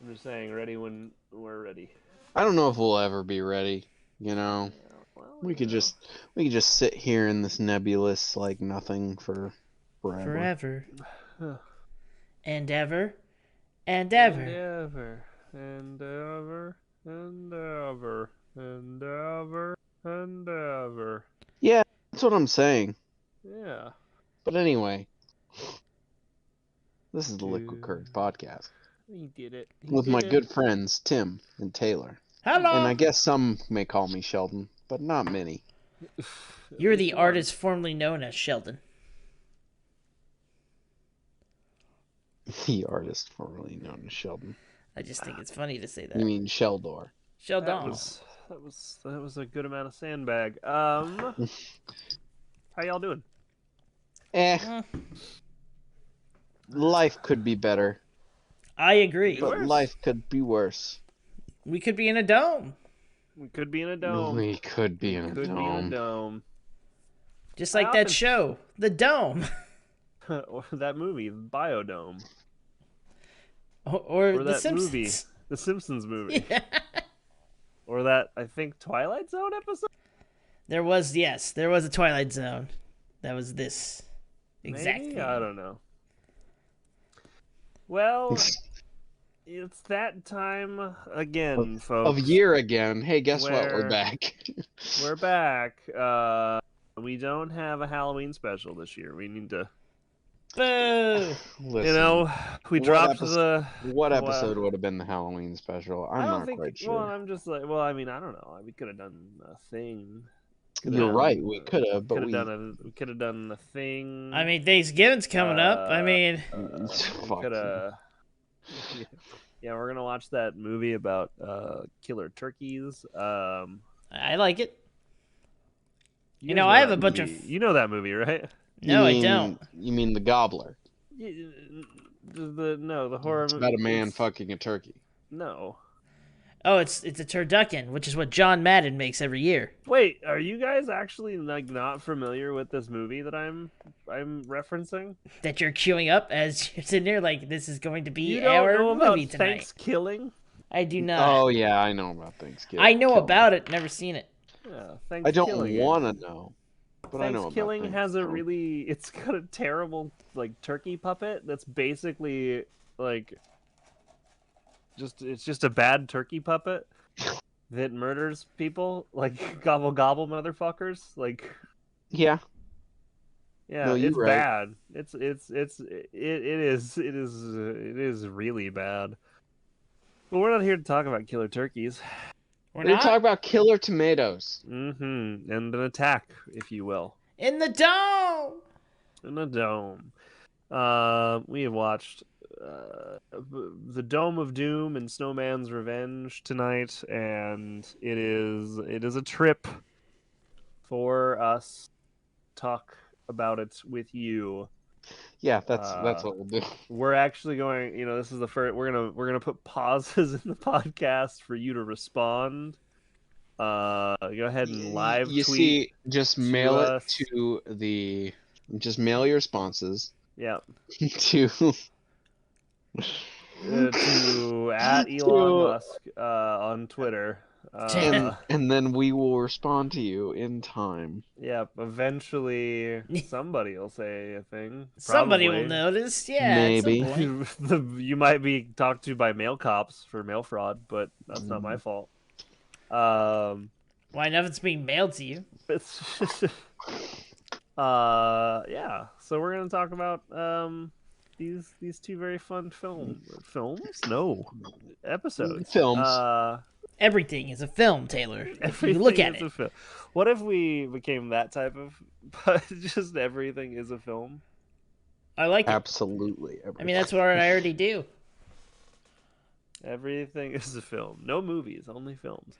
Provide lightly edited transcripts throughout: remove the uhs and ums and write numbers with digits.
I'm just saying, ready when we're ready. I don't know if we'll ever be ready. You know, Yeah, well, we could just sit here in this nebulous like nothing for forever. Forever know. and ever and And ever. ever, and ever, and ever, and ever, and ever. Yeah, that's what I'm saying. Yeah. But anyway, this is the Liquid Dude, Courage podcast he did it. He with my did it. good friends Tim and Taylor, and Hello. I guess some may call me Sheldon, but not many. You're the Come on. artist formerly known as Sheldon. The artist formerly known as Sheldon. I just think it's funny to say that. You mean Sheldor? Sheldon. That was a good amount of sandbag. How y'all doing? Mm, Life could be better, I agree. but Worse. life could be worse. We could be in a dome, We could be in a dome. We could be in a Could be in a dome. just I like that often- show, The Dome, Or that movie, Biodome. or Or The that Simpsons. movie, The Simpsons movie. Yeah. Or that, I think, Twilight Zone episode? There was a Twilight Zone. That was this exact Maybe? thing. I don't know. Well, it's that time again, folks. Of year again. Hey, guess what? Where- We're back. We're back. We don't have a Halloween special this year. We need to, Boo! Listen, you know, we what dropped episode- the. what well, episode would have been the Halloween special? I I'm don't not think. quite sure. Well, I'm just like. Well, I mean, I don't know. We could have done a thing. You're right. We could have, but Could have we. done we could have done a thing. I mean, Thanksgiving's coming up. I mean, Fuck. could have. Yeah, we're gonna watch that movie about killer turkeys. I like it. You know, guys I have that a bunch movie. of- You know that movie, right? No, You mean- I don't. You mean the Gobbler? The horror It's movie. about a man it's- fucking a turkey. No. Oh, it's a turducken, which is what John Madden makes every year. Wait, are you guys actually like not familiar with this movie that I'm referencing? That you're queuing up as you're sitting there like this is going to be You don't our know about movie tonight. Thanksgiving? I do not. Oh yeah, I know about Thanksgiving. I know about it, never seen it. Yeah, I don't Thanksgiving. want to know, but I know about Thanksgiving has a Thanksgiving. really. It's got a terrible like turkey puppet that's basically like. It's just a bad turkey puppet that murders people like gobble gobble motherfuckers like. Yeah. Yeah, No, you're it's right. bad. It is really bad. But we're not here to talk about killer turkeys. We're We're not talking about killer tomatoes. Mm-hmm. And an attack, if you will, in the dome. in a dome. We have watched the Dome of Doom and Snowman's Revenge tonight, and it is a trip for us to talk about it with you. Yeah, that's what we'll do. We're actually going. You know, this is the first. We're gonna put pauses in the podcast for you to respond. Go ahead and live You tweet. see, just mail it us. to the. Just mail your responses Yeah, to. to at Elon To- Musk on Twitter. and then we will respond to you in time. Yeah, eventually somebody will say a thing. Somebody probably. will notice. Yeah, Maybe. At some point. You might be talked to by mail cops for mail fraud, but that's not my fault. Why nothing's being mailed to you? It's yeah. So we're gonna talk about these two very fun films. No, episodes. Films. Everything is a film, Taylor. If you Everything look at is it. a film. What if we became that type of? But just everything is a film. I like it. Absolutely. I mean, that's what I already do. Everything is a film. No movies, only films.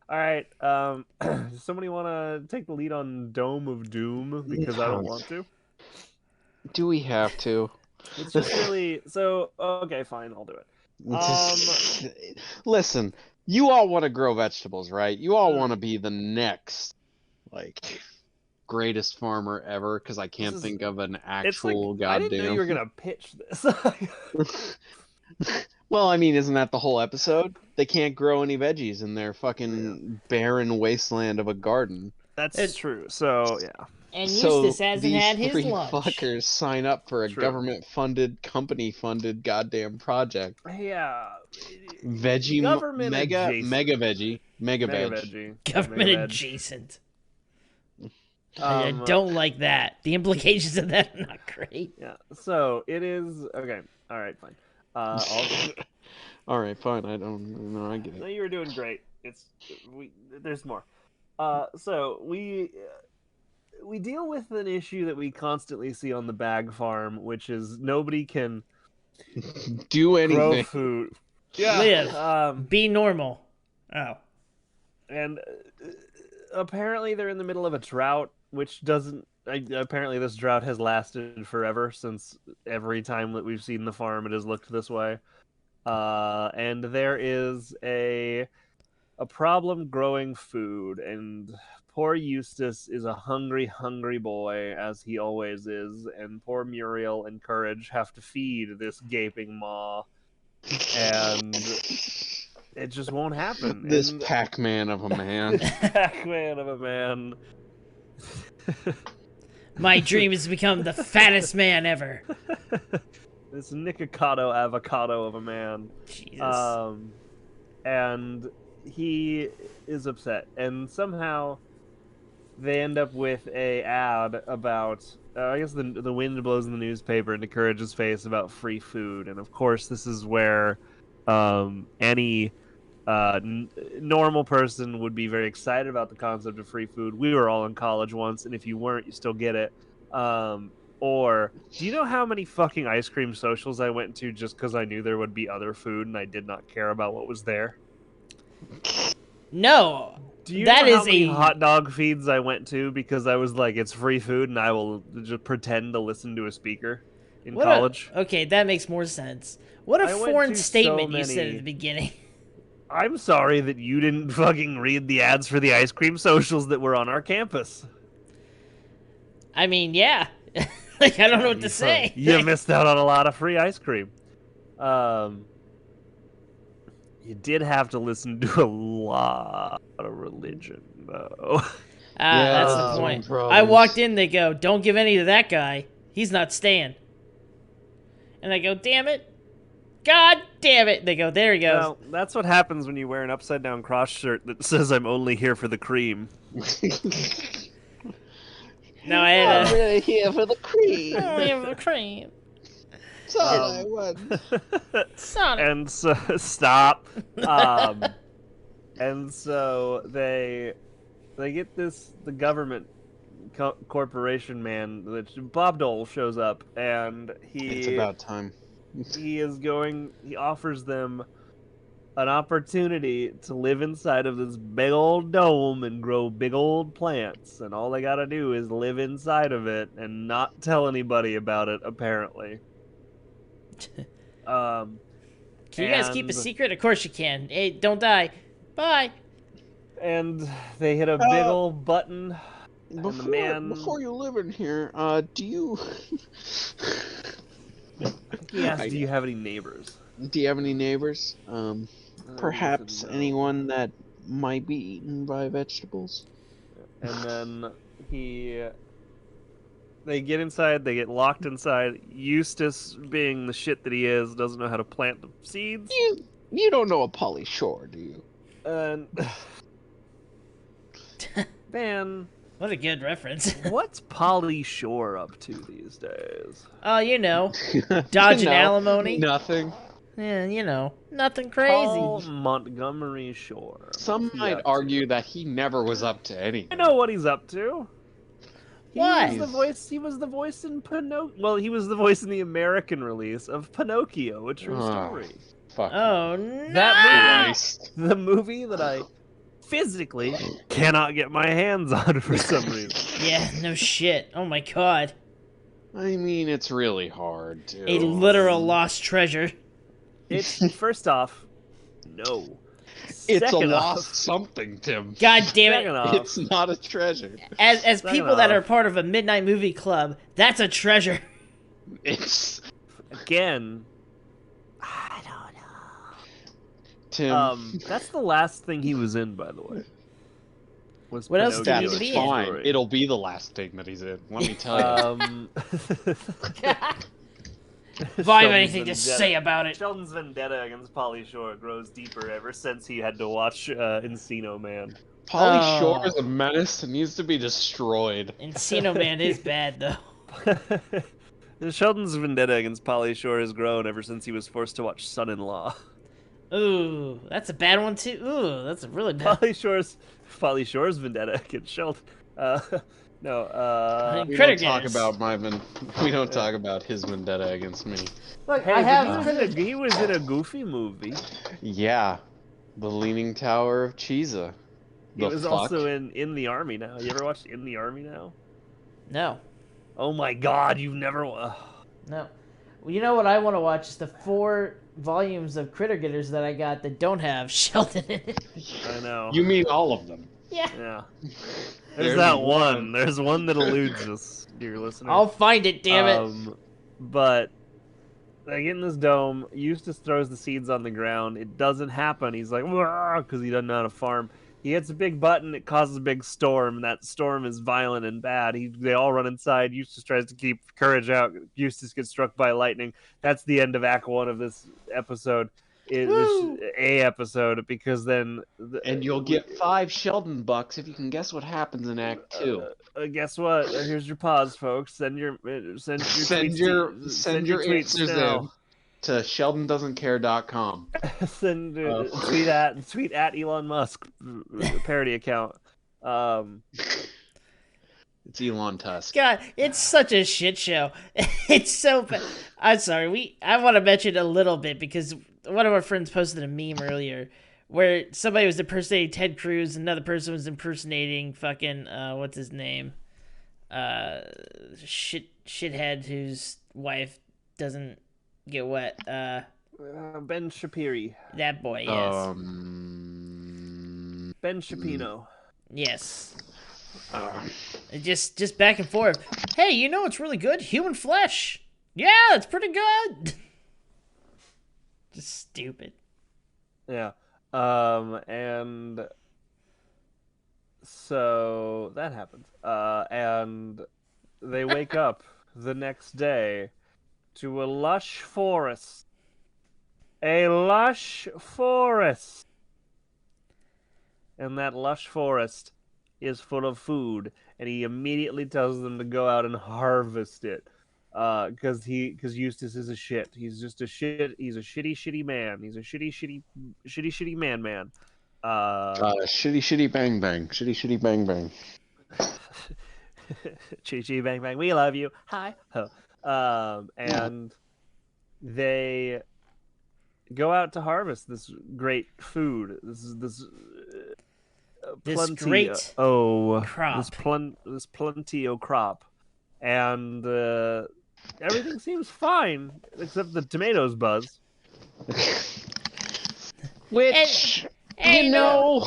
All right. Does somebody want to take the lead on Dome of Doom because I don't want to? Do we have to? It's just really so. Okay, fine. I'll do it. Listen, you all want to grow vegetables, right? You all want to be the next, like, greatest farmer ever, because I can't is- think of an It's like actual I didn't know goddamn. you were gonna pitch this. Well, I mean, isn't that the whole episode? They can't grow any veggies in their fucking barren wasteland of a garden. That's true. So yeah, And So Eustace hasn't these had his three lunch. fuckers sign up for a true. government-funded, company-funded goddamn project. Yeah, Veggie government adjacent. mega Mega veg. veggie. Government Mega veg. adjacent. I Um, don't like that. The implications of that are not great. yeah. So it is okay. All right, fine. All right, fine. I don't know. I get No, it. you were doing great. There's more. So we deal with an issue that we constantly see on the bag farm, which is nobody can Do grow anything. food. Live. Be normal. Oh. And apparently they're in the middle of a drought, which doesn't. Apparently, this drought has lasted forever since every time that we've seen the farm, it has looked this way. And there is a problem growing food, and poor Eustace is a hungry, hungry boy, as he always is, and poor Muriel and Courage have to feed this gaping maw, and it just won't happen. This And Pac-Man of a man. Pac-Man of a man. My dream is to become the fattest man ever. This Nikocado avocado of a man. Jesus. And he is upset, and somehow they end up with a ad about I guess the wind blows in the newspaper into Courage's face about free food, and of course this is where any normal person would be very excited about the concept of free food. We were all in college once, and if you weren't, you still get it. Or do you know how many fucking ice cream socials I went to just because I knew there would be other food and I did not care about what was there? No. Do you That know how is many a hot dog feeds I went to because I was like, it's free food and I will just pretend to listen to a speaker in college? Okay, that makes more sense. What a I went foreign to so statement you said many- at the beginning. I'm sorry that you didn't fucking read the ads for the ice cream socials that were on our campus. I mean, yeah. Like, I don't know what to say. You missed out on a lot of free ice cream. You did have to listen to a lot of religion, though. That's Yeah, the point. problems. I walked in, they go, don't give any to that guy. He's not staying. And I go, damn it. God damn it. They go, there he goes. Well, that's what happens when you wear an upside-down cross shirt that says, I'm only here for the cream. Now I had I'm really here for the cream. a cream. That's all I want. Sonic. And so, stop. And so they get the government corporation man, Bob Dole shows up, and It's about time. he offers them an opportunity to live inside of this big old dome and grow big old plants, and all they gotta do is live inside of it and not tell anybody about it, apparently. Can you guys keep a and- secret? Of course you can. Hey, don't die. Bye. And they hit a big old button. Before you live in here, do you He asked, "Do you have any neighbors?" have any neighbors? Perhaps said no. anyone that might be eaten by vegetables? And then they get inside. They get locked inside. Eustace, being the shit that he is, doesn't know how to plant the seeds. You don't know a Polly Shore, do you? And man, What a good reference. what's Polly Shore up to these days? Oh, you know, dodging No, alimony. Nothing. Yeah, you know, nothing crazy. Paul Montgomery Shore. Some What's he might up argue to? that he never was up to I anything. know what he's up to. What? He was the voice in Pinocchio. Well, he was the voice in the American release of Pinocchio, a true Oh. story. Fuck. Oh no! That Christ. The movie that I physically cannot get my hands on for some reason. Yeah, no shit. Oh my god, I mean, it's really hard to. a literal lost treasure. It's first off, no. It's Second a off- lost something, Tim. God damn Second it! off, It's not a treasure. As Second people that off- are part of a midnight movie club, that's a treasure. It's again, I Tim. That's the last thing he was in, by the way. Was What else did he Pinocchio need to a be True in? Fine. Story. It'll be the last thing that he's in. Let me tell you. If I have Sheldon's anything to vendetta- say about it. Sheldon's vendetta against Pauly Shore grows deeper ever since he had to watch Encino Man. Pauly Oh. Shore is a menace and needs to be destroyed. Encino Man is bad though. Sheldon's vendetta against Pauly Shore has grown ever since he was forced to watch Son-in-Law. Ooh, that's a bad one too. Ooh, that's a really bad. Pauly Shore's vendetta against Sheldon. No. We Critter don't talk Getters. about we don't talk about his vendetta against me. Look, Hey, I have he was in a Goofy movie. Yeah, the Leaning Tower of Cheesa. He was also in the Army Now. You ever watched In the Army Now? No, Oh my God, you've never. no. Well, you know what I want to watch is the 4 volumes of Critter Getters that I got that don't have Sheldon in it. I know. You mean all of them? Yeah. Yeah. There's There's that one. one. There's one that eludes us, dear listener. I'll find it, damn it. But they get in this dome. Eustace throws the seeds on the ground. It doesn't happen. He's like, because he doesn't know how to farm. He hits a big button. It causes a big storm. And that storm is violent and bad. They all run inside. Eustace tries to keep courage out. Eustace gets struck by lightning. That's the end of Act 1 of this episode. Episode, because then And you'll get 5 Sheldon bucks if you can guess what happens in Act 2. Guess what? Here's your pause, folks. Send your Send tweets your tweets answers now. in to sheldondoesn'tcare.com. tweet at Elon Musk parody account. It's Elon Tusk. God, it's such a shit show. It's so bad. I'm sorry. I want to mention a little bit because one of our friends posted a meme earlier where somebody was impersonating Ted Cruz, another person was impersonating fucking what's his name? Shithead whose wife doesn't get wet. Ben Shapiri. That boy, yes. Ben Shapino. Yes. Just back and forth. Hey, you know what's really good? Human flesh. Yeah, it's pretty good. Just stupid. Yeah. And so that happens. And they wake up the next day to a lush forest. A lush forest. And that lush forest is full of food, and he immediately tells them to go out and harvest it. Because Eustace is a shit. He's just a shit. He's a shitty man. He's a shitty man. Shitty bang bang. Shitty bang bang. Chee bang bang. We love you. Hi ho. And they go out to harvest this great food. This great crop. This plentio crop, and everything seems fine except the tomatoes buzz. Which And, you know,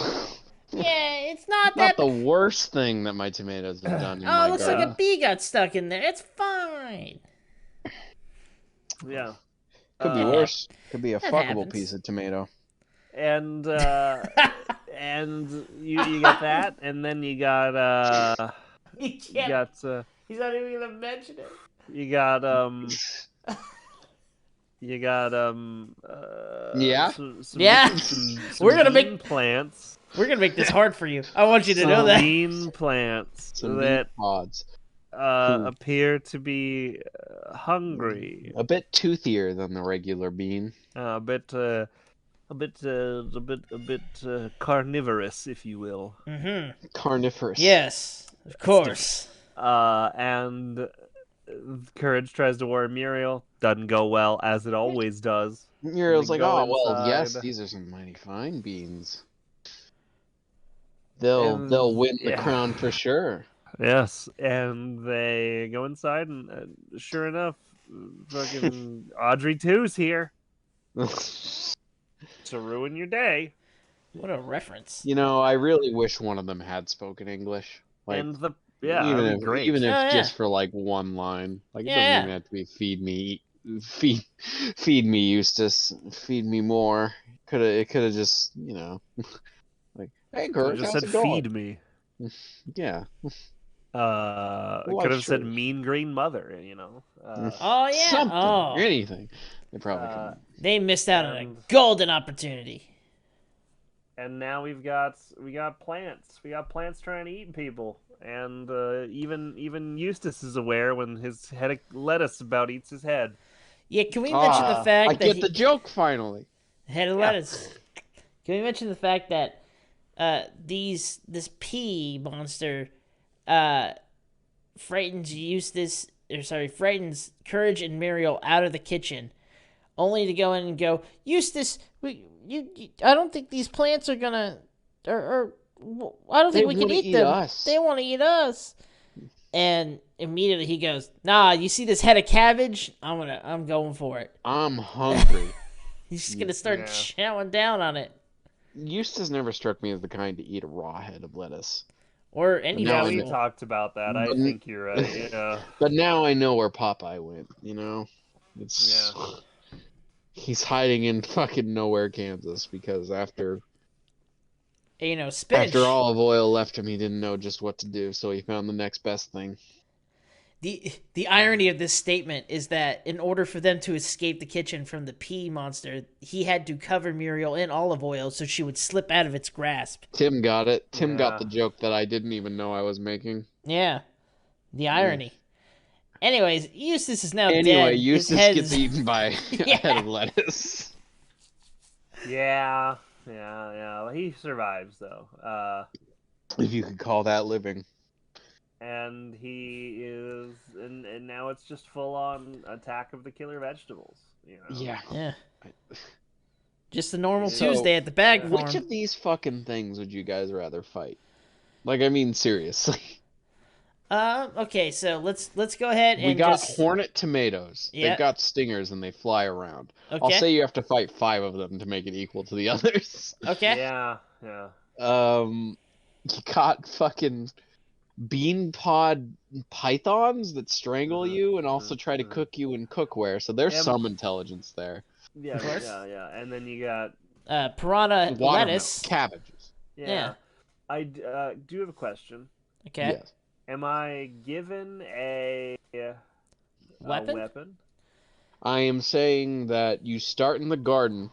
yeah, it's not not that. the worst thing that my tomatoes have done in Oh, my it looks garden. like a bee got stuck in there. It's fine. Yeah, Could be worse. Could be a that fuckable happens. piece of tomato. and and you got that, and then you got He you can't. got He's not even gonna mention it. you got Yeah? some Yeah. some We're gonna bean make- plants. We're gonna make this hard for you. I want you to know Some that. Bean plants Some that bean pods. appear to be hungry. A bit toothier than the regular bean. A bit carnivorous, if you will. Mm-hmm. Carnivorous. Yes, of course. And Courage tries to warn Muriel. Doesn't go well, as it always does. Muriel's They like, go oh, well, yes, inside. these are some mighty fine beans. They'll win the yeah. crown for sure. Yes, and they go inside, and sure enough, fucking Audrey 2's here to ruin your day. What a reference. You know, I really wish one of them had spoken English. Like, and even that'd if be great. even if Oh, yeah. just for like one line. Like, it Yeah, doesn't yeah. even have to be feed me feed me, Eustace. Feed me more. It could have just, like, hey, Could have Kurt, just how's said it going? feed me. Yeah. Who Could likes have said sugar? mean green mother. Oh yeah. Something. Oh, Anything. They probably could Uh, have. they missed out on a and golden opportunity. and now we got plants. We got plants trying to eat people. And even Eustace is aware when his head of lettuce about eats his head. Yeah, can we mention the Ah, I fact that get the joke finally. head of Yeah. lettuce? Can we mention the fact that this pea monster frightens Courage and Muriel out of the kitchen, only to go in and go, Eustace, I don't think these plants are gonna, or I don't think They we can want to eat eat them. us. They want to eat us. And immediately he goes, Nah, you see this head of cabbage? I'm going for it. I'm hungry. He's just gonna start Yeah. chowing down on it, Eustace never struck me as the kind to eat a raw head of lettuce. or any Now Yeah, I we vegetable. talked about that. I But- think you're right. Yeah. But now I know where Popeye went, It's he's hiding in fucking nowhere, Kansas, because after Spinach. olive oil left him, he didn't know just what to do, so he found the next best thing. The irony of this statement is that in order for them to escape the kitchen from the pea monster, he had to cover Muriel in olive oil so she would slip out of its grasp. Tim got it. Tim got Yeah. the joke that I didn't even know I was making. Yeah, the irony. Anyways, Eustace is now Anyway, dead. Eustace His head gets is... eaten by a Yeah. head of lettuce. Yeah. He survives though. If you could call that living. And he is, and now it's just full on attack of the killer vegetables. Yeah. Yeah. Just a normal So, Tuesday at the bag farm. Which of these fucking things would you guys rather fight? Like, I mean, seriously. Okay, so let's go ahead and We got just... hornet tomatoes. Yeah. They've got stingers and they fly around. Okay. I'll say you have to fight 5 of them to make it equal to the others. Okay. Yeah. You got fucking bean pod pythons that strangle you and also try to cook you in cookware. So there's Yeah, some intelligence there. Yeah, Of course. yeah. And then you got Piranha Watermelon, lettuce. cabbages. Yeah. I do have a question. Okay. Yes. Am I given a weapon? I am saying that you start in the garden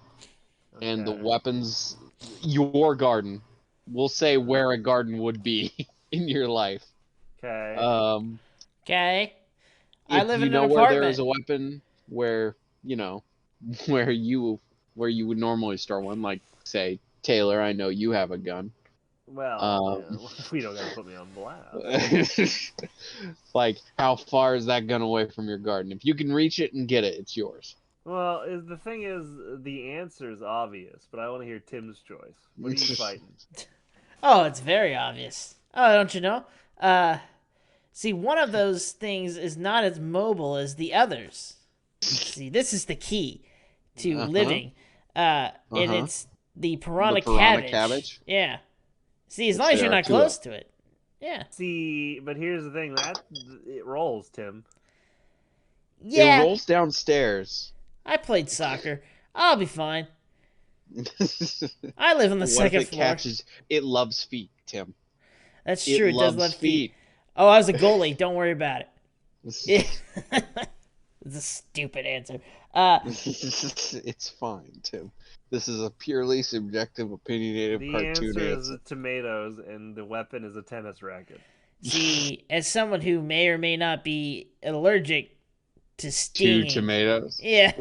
and the Okay. weapons, your garden. We'll say where a garden would be in your life. Okay. Okay. I If live you in know an where apartment. there is a weapon where where you would normally store one, like say Taylor, I know you have a gun. Well, we don't gotta put me on blast. Like, how far is that gun away from your garden? If you can reach it and get it, it's yours. Well, the thing is, the answer is obvious, but I want to hear Tim's choice. What are you fighting? Oh, it's very obvious. Oh, don't you know? See, one of those things is not as mobile as the others. See, this is the key to living. And it's the piranha, cabbage. Yeah. See, as long as you're not close to it. Yeah. See, but here's the thing: it rolls, Tim. Yeah. It rolls downstairs. I played soccer. I'll be fine. I live on the second floor. It loves feet, Tim. That's true. It does loves love feet. Oh, I was a goalie. Don't worry about it. It's a stupid answer. It's fine, Tim. This is a purely subjective, opinionated The cartoon answer is answer. tomatoes, and the weapon is a tennis racket. See, as someone who may or may not be allergic to stinging, tomatoes. yeah,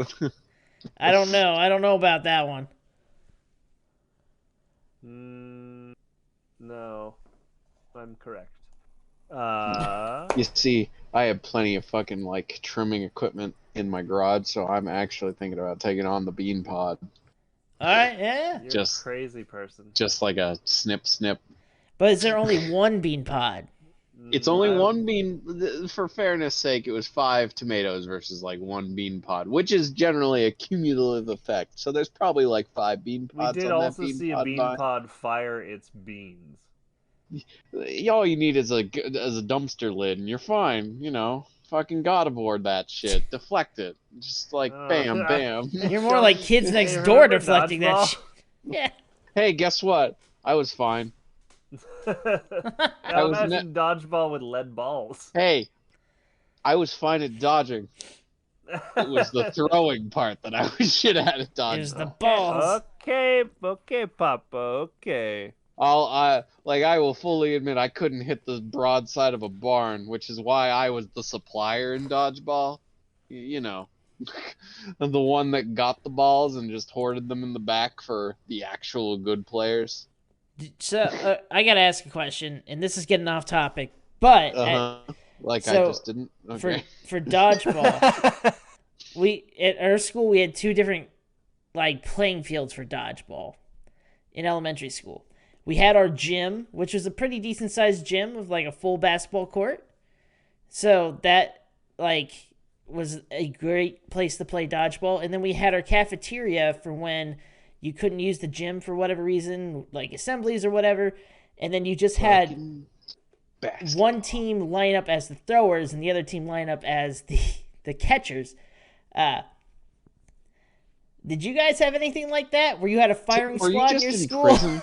I don't know. I don't know about that one. No, I'm correct. You see, I have plenty of fucking trimming equipment in my garage, so I'm actually thinking about taking on the bean pod. All right, yeah. You're Just- a crazy person. Just like a snip. But is there only one bean pod? It's only one bean. For fairness' sake, it was 5 tomatoes versus 1 bean pod, which is generally a cumulative effect. So there's probably 5 bean We pods did on also that bean see a pod bean vine. pod fire its beans. All you need is a dumpster lid, and you're fine. fucking God aboard that shit. Deflect it. Just like bam, bam. You're more like kids next door deflecting that shit. Yeah. Hey, guess what? I was fine. Now imagine dodgeball with lead balls. Hey, I was fine at dodging. It was the throwing part that I was shit at dodgeball. It was the balls. Okay, Papa, okay. I will fully admit I couldn't hit the broadside of a barn, which is why I was the supplier in dodgeball. You know, the one that got the balls and just hoarded them in the back for the actual good players. So I gotta ask a question, and this is getting off topic, but I just didn't. Okay. For dodgeball, at our school we had two different like playing fields for dodgeball in elementary school. We had our gym, which was a pretty decent sized gym with like a full basketball court. So that like was a great place to play dodgeball. And then we had our cafeteria for when you couldn't use the gym for whatever reason, like assemblies or whatever. And then you just had one team line up as the throwers and the other team line up as the catchers. Did you guys have anything like that where you had a firing squad in your school?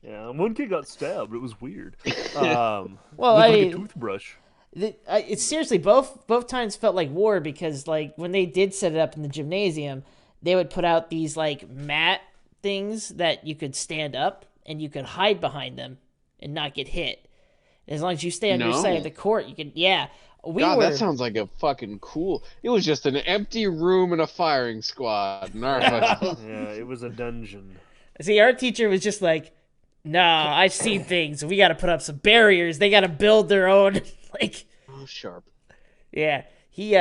Yeah, one kid got stabbed. It was weird. Well, like a toothbrush. It's seriously both times felt like war because like when they did set it up in the gymnasium, they would put out these like mat things that you could stand up and you could hide behind them and not get hit. As long as you stay on your side of the court, you can. Yeah, that sounds like a fucking cool. It was just an empty room and a firing squad. Yeah, it was a dungeon. See, our teacher was just like, "No, I've seen things. We got to put up some barriers. They got to build their own." Like, oh, sharp. Yeah, he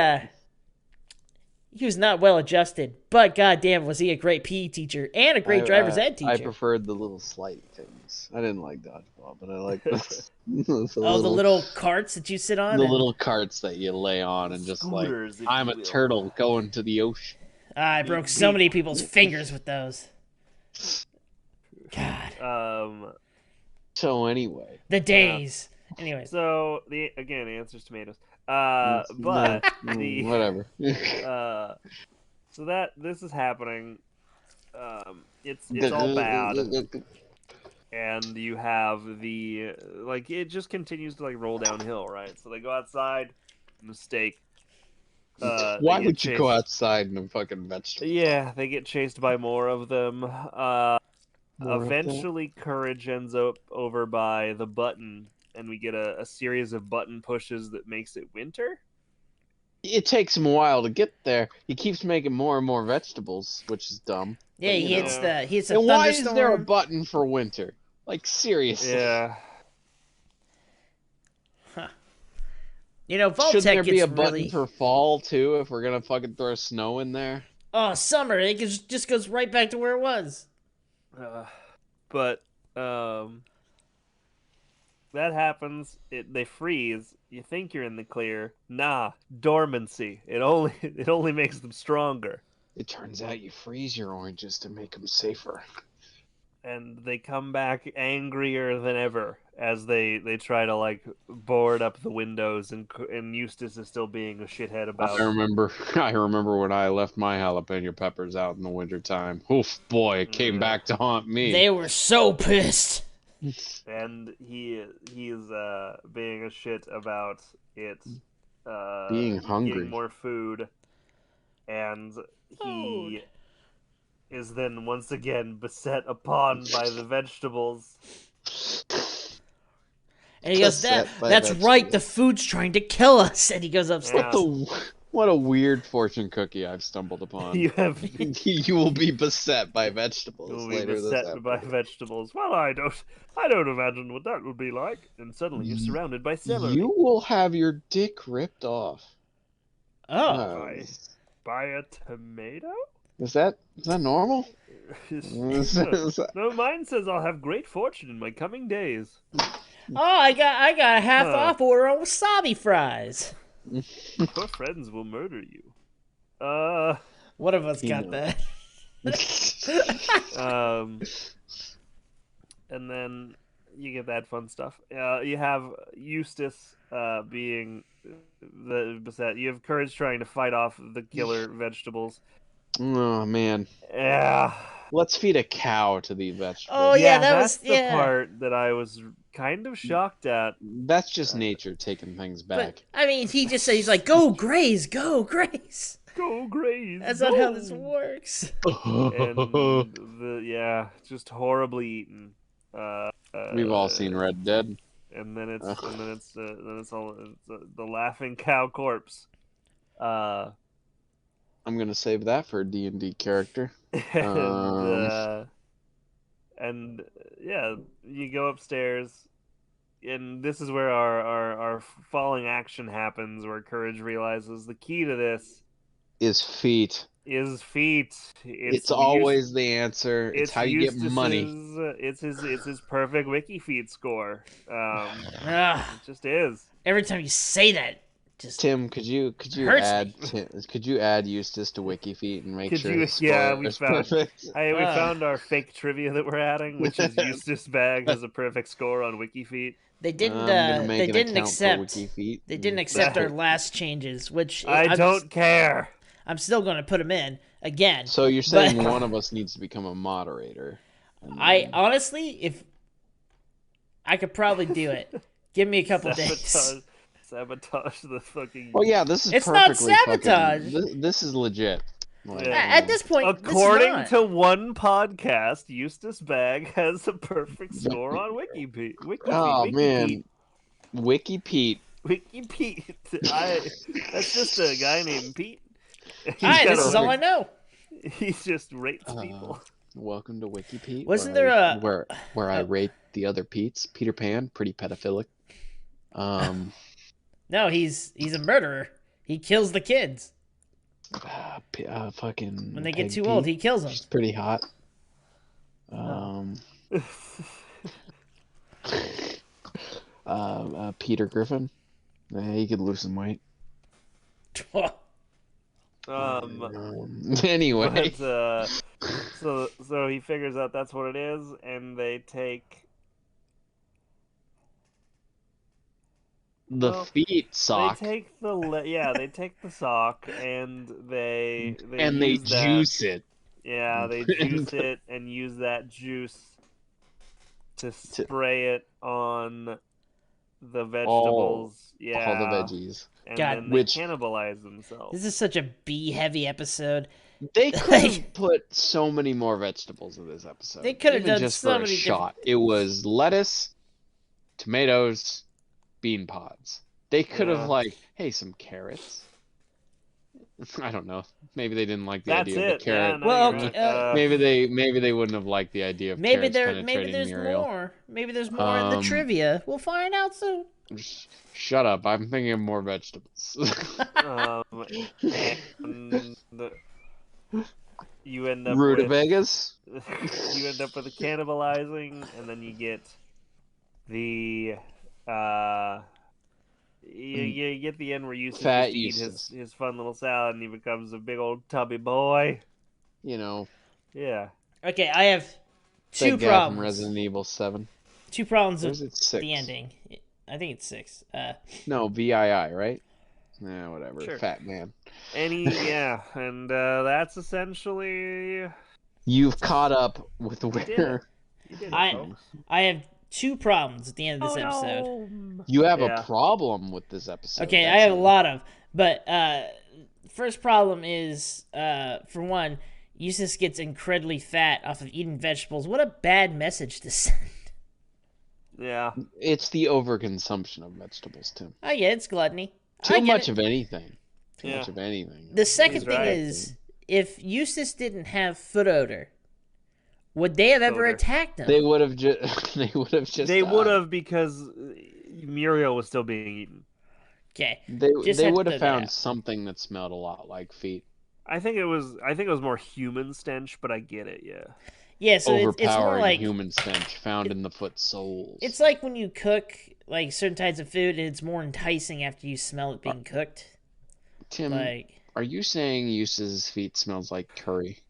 was not well adjusted, but goddamn, was he a great PE teacher and a great driver's ed teacher. I preferred the little slight things. I didn't like dodgeball, but I like the little carts that you sit on. The little carts that you lay on and just scooters, like I'm a turtle going to the ocean. I broke so many people's fingers with those. God. So anyway, the days. Anyway. So again, the answer's tomatoes. But whatever. So that this is happening. It's all bad, and you have it just continues to roll downhill, right? So they go outside, mistake. Why would you go outside in a fucking vegetable? Yeah, they get chased by more of them. Eventually, Courage ends up over by the button. And we get a series of button pushes that makes it winter. It takes him a while to get there. He keeps making more and more vegetables, which is dumb. Yeah, he hits a thunderstorm. And why is there a button for winter? Like, seriously. Yeah. Huh. You know, Vault-Tec Shouldn't there be a button really... for fall, too, if we're going to fucking throw snow in there? Oh, summer. It just goes right back to where it was. That happens. They freeze. You think you're in the clear. Nah, dormancy. It only makes them stronger. It turns out you freeze your oranges to make them safer. And they come back angrier than ever as they try to board up the windows, and Eustace is still being a shithead about it. I remember when I left my jalapeno peppers out in the wintertime. Oof, boy, it came back to haunt me. They were so pissed. And he's being a shit about it being hungry, getting more food, and he is then once again beset upon by the vegetables. And he goes, "That's right. The food's trying to kill us." And he goes upstairs. What a weird fortune cookie I've stumbled upon. You will be beset by vegetables. You will be beset by vegetables. Well, I don't imagine what that would be like. And suddenly you're surrounded by celery. You will have your dick ripped off. Oh. By a tomato? Is that normal? No, mine says I'll have great fortune in my coming days. Oh, I got a half off order on wasabi fries. Your friends will murder you. One of us got that. And then you get that fun stuff. You have Eustace being the beset. You have Courage trying to fight off the killer vegetables. Oh man, Yeah. let's feed a cow to these vegetables. Oh yeah, that that's was the yeah. part that I was kind of shocked at. That's just nature taking things back. But I mean, he just said he's like, "Go graze, go graze." Go graze. That's go. not how this works. And just horribly eaten. We've all seen Red Dead. And then it's the laughing cow corpse. I'm gonna save that for a D&D character. And yeah, you go upstairs, and this is where our falling action happens, where Courage realizes the key to this is feet. Is feet. It's always the answer. It's how you get money. It's his perfect wiki feet score. It just is. Every time you say that, just Tim, could you add Eustace to WikiFeet and make sure his score is perfect? We found our fake trivia that we're adding, which is Eustace Bag has a perfect score on WikiFeet. They didn't. They didn't accept. They didn't accept our last changes, which I don't care. I'm still going to put them in again. So you're saying one of us needs to become a moderator? I honestly, if I could probably do it, give me a couple days. Sabotage the fucking. Well, yeah, this is. It's not sabotage. This is legit. At this point, according to one podcast, Eustace Bag has a perfect score on WikiPete. Oh man, WikiPete. WikiPete. That's just a guy named Pete. This is all I know. He just rates people. Welcome to WikiPete. Wasn't there a where I rate the other Pete's? Peter Pan, pretty pedophilic. No, he's a murderer. He kills the kids. Fucking. When they get too old, he kills them. She's pretty hot. Peter Griffin. He could lose some weight. Anyway, so he figures out that's what it is, and they take the feet sock. They take they take the sock and they juice it. Yeah, they juice it and use that juice to spray it on the vegetables. All the veggies. And then they cannibalize themselves. This is such a bee-heavy episode. They could have put so many more vegetables in this episode. They could have done just so for many a shot. It was lettuce, tomatoes, bean pods. They could have hey, some carrots. I don't know. Maybe they didn't like the idea of the carrot. Yeah, maybe they wouldn't have liked the idea of carrots penetrating Muriel. More. Maybe there's more in the trivia. We'll find out soon. Shut up! I'm thinking of more vegetables. And you end up Rutabagas. You end up with the cannibalizing, and then you get the you get the end where you eat his fun little salad, and he becomes a big old tubby boy. You know. Yeah. Okay, I have two problems. From Resident Evil 7. 2 problems with the ending. I think it's 6. No, VII, right? Yeah, whatever. Sure. Fat man. And that's essentially. You've caught up with where. I have 2 problems at the end of this episode. No. You have a problem with this episode. Okay, I have a lot of, but first problem is for one, Eustace gets incredibly fat off of eating vegetables. What a bad message to send. Yeah. It's the overconsumption of vegetables, Tim. I get it's gluttony. Too much of anything. Much of anything. The second thing is, if Eustace didn't have foot odor, would they have ever attacked him? They would have just. They would have just. They would have, because Muriel was still being eaten. Okay. They would have found something that smelled a lot like feet. I think it was more human stench, but I get it. Yeah. Yeah, so it's more like human stench found in the foot soles. It's like when you cook like certain types of food, and it's more enticing after you smell it being cooked. Tim, are you saying Eustace's feet smells like curry?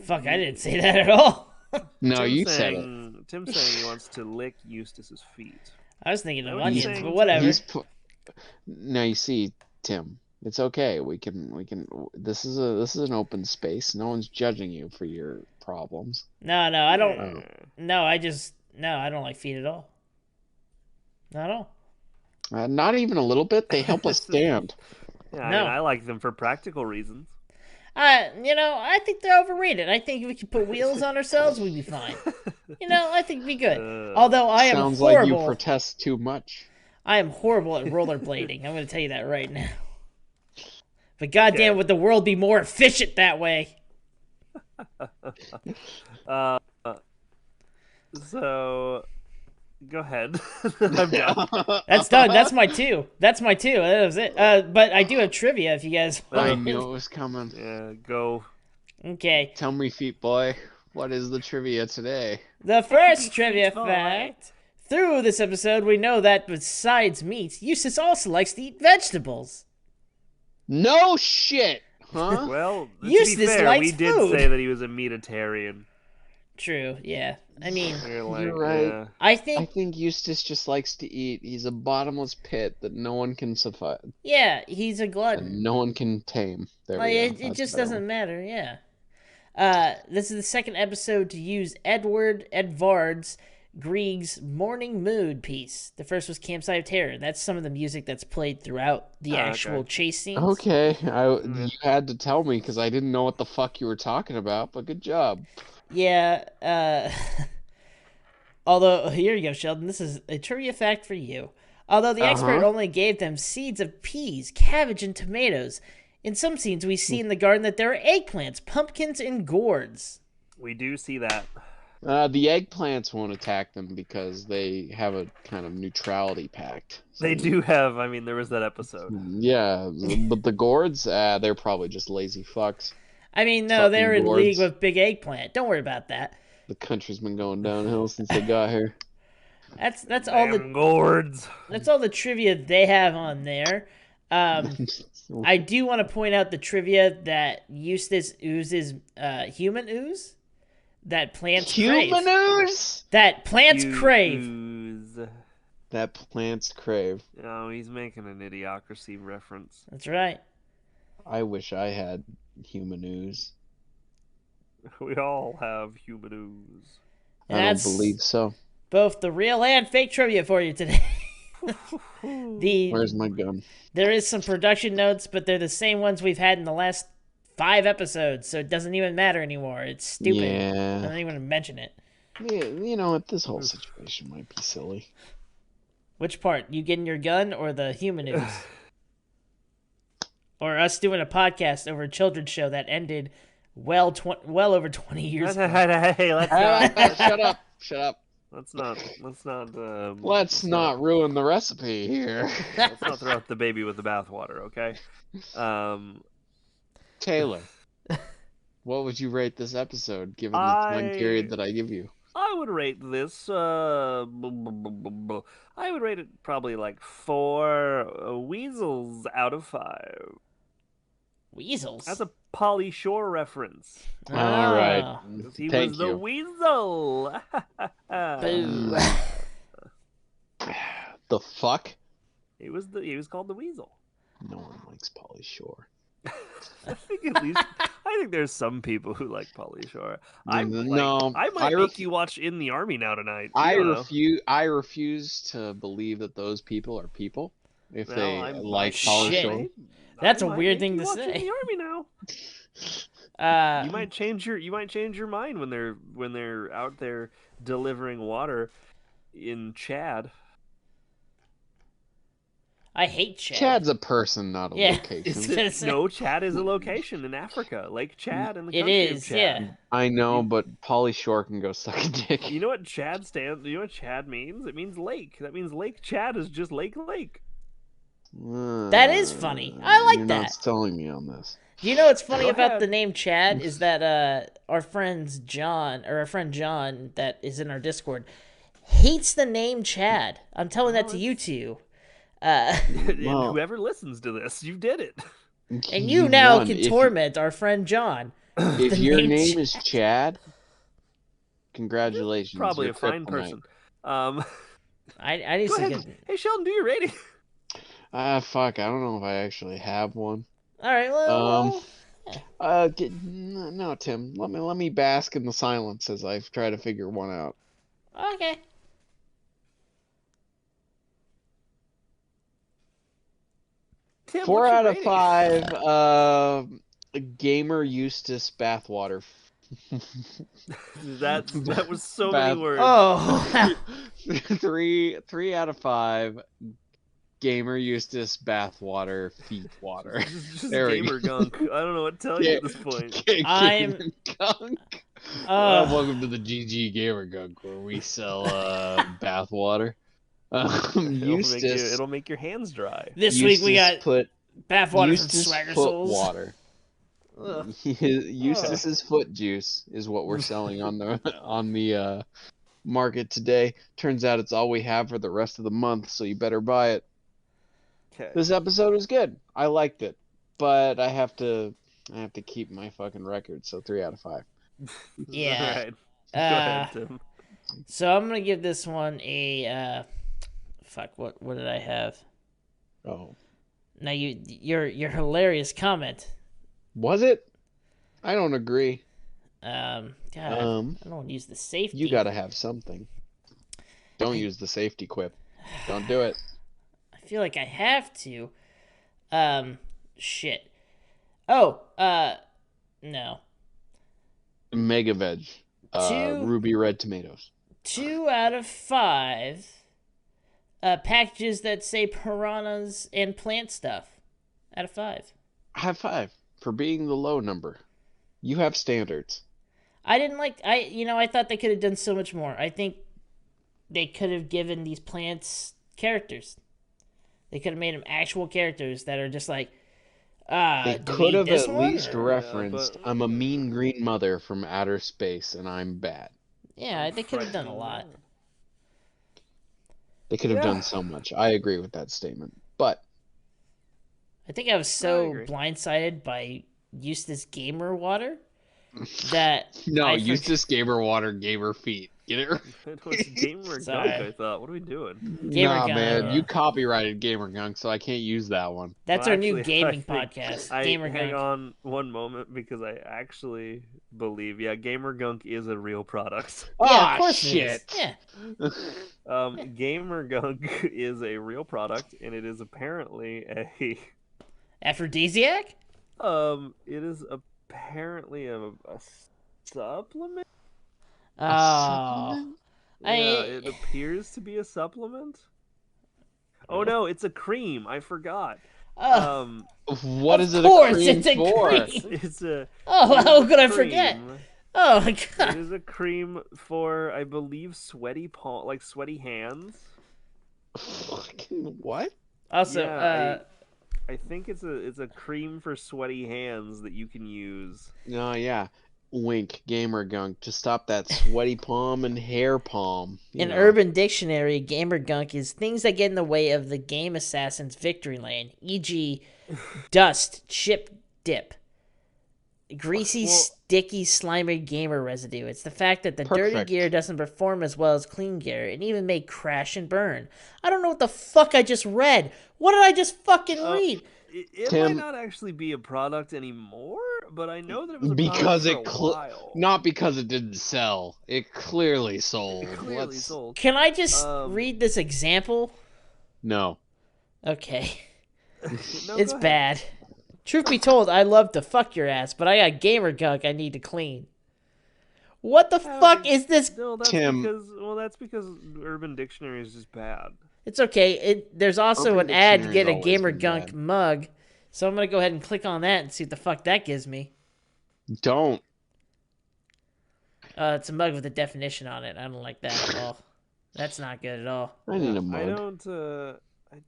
Fuck, I didn't say that at all. No, you said it. Tim's saying he wants to lick Eustace's feet. I was thinking of What are you onions, saying? but whatever. Now you see, Tim, it's okay. We can. This is an open space. No one's judging you for your problems. No, I don't. Oh. No, I don't like feet at all. Not at all. Not even a little bit. They help us stand. Yeah, No. I mean, I like them for practical reasons. I think they're overrated. I think if we could put wheels on ourselves, we'd be fine. I think we'd be good. Although I am Sounds horrible. like you protest too much. I am horrible at rollerblading. I'm going to tell you that right now. But goddamn, would the world be more efficient that way? So, go ahead. I'm done. That's done. That's my two. That was it. But I do have trivia if you guys want. I knew it was coming. Yeah, go. Okay. Tell me, feet boy, what is the trivia today? The first trivia fact. Through this episode, we know that besides meat, Eustace also likes to eat vegetables. No shit, huh? Well, to Eustace be fair, likes we did food. say that he was a meatitarian. True, yeah. I mean, You're right. yeah. I I think, think Eustace just likes to eat. He's a bottomless pit that no one can suffice, yeah, he's a glutton. and no one can tame. There Like, we go. it That's just a better doesn't matter, yeah. This is the second episode to use Edvard's Grieg's Morning Mood piece. The first was Campsite of Terror. That's some of the music that's played throughout the actual okay. chase scenes. one. Okay, you had to tell me because I didn't know what the fuck you were talking about. But good job. Yeah, although, here you go, Sheldon. This is a trivia fact for you. Although the expert only gave them seeds of peas, cabbage, and tomatoes, in some scenes we see in the garden that there are eggplants, pumpkins, and gourds. We do see that. The eggplants won't attack them because they have a kind of neutrality pact. So- They do have. I mean, there was that episode. Yeah, but the gourds, they're probably just lazy fucks. I mean, no, Fucking they're in gourds. league with Big Eggplant. Don't worry about that. The country's been going downhill since they got here. That's all Damn gourds. that's all the trivia they have on there. I do want to point out the trivia that Eustace oozes human ooze. That plants crave. Human ooze? That plants crave. Ooze. That plants crave. Oh, he's making an idiocracy reference. That's right. I wish I had human ooze. We all have human ooze. And I that's don't believe so. both the real and fake trivia for you today. Where's my gun? There is some production notes, but they're the same ones we've had in the last 5 episodes, so it doesn't even matter anymore. It's stupid. I Yeah. don't even mention it. Yeah, you know what? This whole situation might be silly. Which part? You getting your gun or the human ooze? Or us doing a podcast over a children's show that ended well over 20 years ago. Hey, let's not. Shut up! Shut up! Let's not. Let's not ruin the recipe here. Let's not throw out the baby with the bathwater, okay? Taylor, what would you rate this episode given the time period that I give you? I would rate this. I would rate it probably like 4 weasels out of 5. Weasels? That's a Pauly Shore reference. All right. Ah. 'Cause he Thank was the you. weasel. Boo. The fuck? He was called the weasel. No one likes Pauly Shore. I think there's some people who like Pauly Shore. I No, might I make you watch In the Army Now tonight. I don't know. refuse. I refuse to believe that those people are people. If Well, they I'm- like Shit. Pauly Shore. That's I a might weird make thing you to watch say. In the Army Now. You might change your mind when they're out there delivering water in Chad. I hate Chad. Chad's a person, not a Yeah. location. No, Chad is a location in Africa, Lake Chad in the It country is, of Chad. yeah. I know, but Pauly Shore can go suck a dick. You know what Chad stands? You know what Chad means? It means lake. That means Lake Chad is just Lake. That is funny. I like You're that. not selling me on this. You know what's funny Go about ahead. the name Chad is that our friend John that is in our Discord hates the name Chad. I'm telling that to you two. And Well- whoever listens to this, you did it. And you now won. can If- torment our friend John. If the your name name is Chad, Congratulations. Probably you're a fine kryptonite. person. Um, I need go some ahead. good. Hey, Sheldon, do your rating. Fuck. I don't know if I actually have one. All right, well, No, Tim. Let me bask in the silence as I try to figure one out. okay. Tim, Four what's your out of rating? 5. Gamer Eustace bathwater. That was so many Bath. words. Oh, Three out of 5. Gamer Eustace bathwater feet water. Just There we gamer go. gunk. I don't know what to tell you at this point. I'm- Gamer Gunk. Welcome to the GG Gamer Gunk, where we sell bathwater. Eustace. It'll make your hands dry. this week we got put bathwater from Eustace Swagger foot Souls. water. Ugh. Eustace's foot juice is what we're selling on the market today. Turns out it's all we have for the rest of the month, so you better buy it. Okay. This episode was good. I liked it, but I have to keep my fucking record. So 3 out of 5. Yeah. All right. Go ahead, Tim. So I'm gonna give this one a fuck. What did I have? Oh, Now your hilarious comment. was it? I don't agree. God, I don't want to use the safety. You gotta have something. Don't use the safety quip. Don't do it. I feel like I have to. Shit. Oh, no. Mega veg. Two- Ruby red tomatoes. 2 out of 5 packages that say piranhas and plant stuff. Out of 5. High 5 for being the low number. You have standards. I didn't like. I thought they could have done so much more. I think they could have given these plants characters. They could have made them actual characters that are just like. They do we could eat have this at one, least or- referenced, I'm a mean green mother from outer space and I'm bad. Yeah, they could have done a lot. They could have Yeah. done so much. I agree with that statement. But I think I was so agree. blindsided by Eustace Gamer Water that no, I Eustace Gamer Water Gamer Feet. Get it? It was gamer Sorry. gunk. I thought. What are we doing? Gamer Nah, Gunk, man, yeah. you copyrighted Gamer Gunk, so I can't use that one. That's Well, our new actually, gaming I think- podcast. Gamer hang Gunk. on one moment because I actually believe, Gamer Gunk is a real product. Yeah, Ah, of course shit. it is. Yeah. Gamer Gunk is a real product, and it is apparently Aphrodisiac? it is apparently a supplement. Oh. It appears to be a supplement. Oh no, it's a cream. I forgot. Oh, What of is it course, a cream it's a for? cream. It's a. oh, it is how a could I cream. forget? Oh my It god. is a cream for, I believe, sweaty sweaty hands. Fucking what? Also, Yeah, I think it's a cream for sweaty hands that you can use. No, yeah. Wink, Gamer Gunk, to stop that sweaty palm and hair palm. you in know. Urban Dictionary, gamer gunk is things that get in the way of the game assassin's victory lane, e.g., dust, chip dip, greasy, Well- sticky, slimy gamer residue. It's the fact that the dirty Perfect. gear doesn't perform as well as clean gear. It even may crash and burn. I don't know what the fuck I just read. What did I just fucking read? It Tim- might not actually be a product anymore, but I know that it was a Because product it for a while. not because it didn't sell. It clearly sold. It clearly sold. Can I just Um, read this example? No. Okay. No, It's go ahead. bad. Truth be told, I love to fuck your ass, but I got gamer gunk I need to clean. What the fuck is this? No, that's Tim- that's because Urban Dictionary is just bad. It's okay. There's also Urban an ad to Dictionary's get a always gamer been gunk bad. mug, so I'm gonna go ahead and click on that and see what the fuck that gives me. Don't. It's a mug with a definition on it. I don't like that at all. That's not good at all. I need a I mug.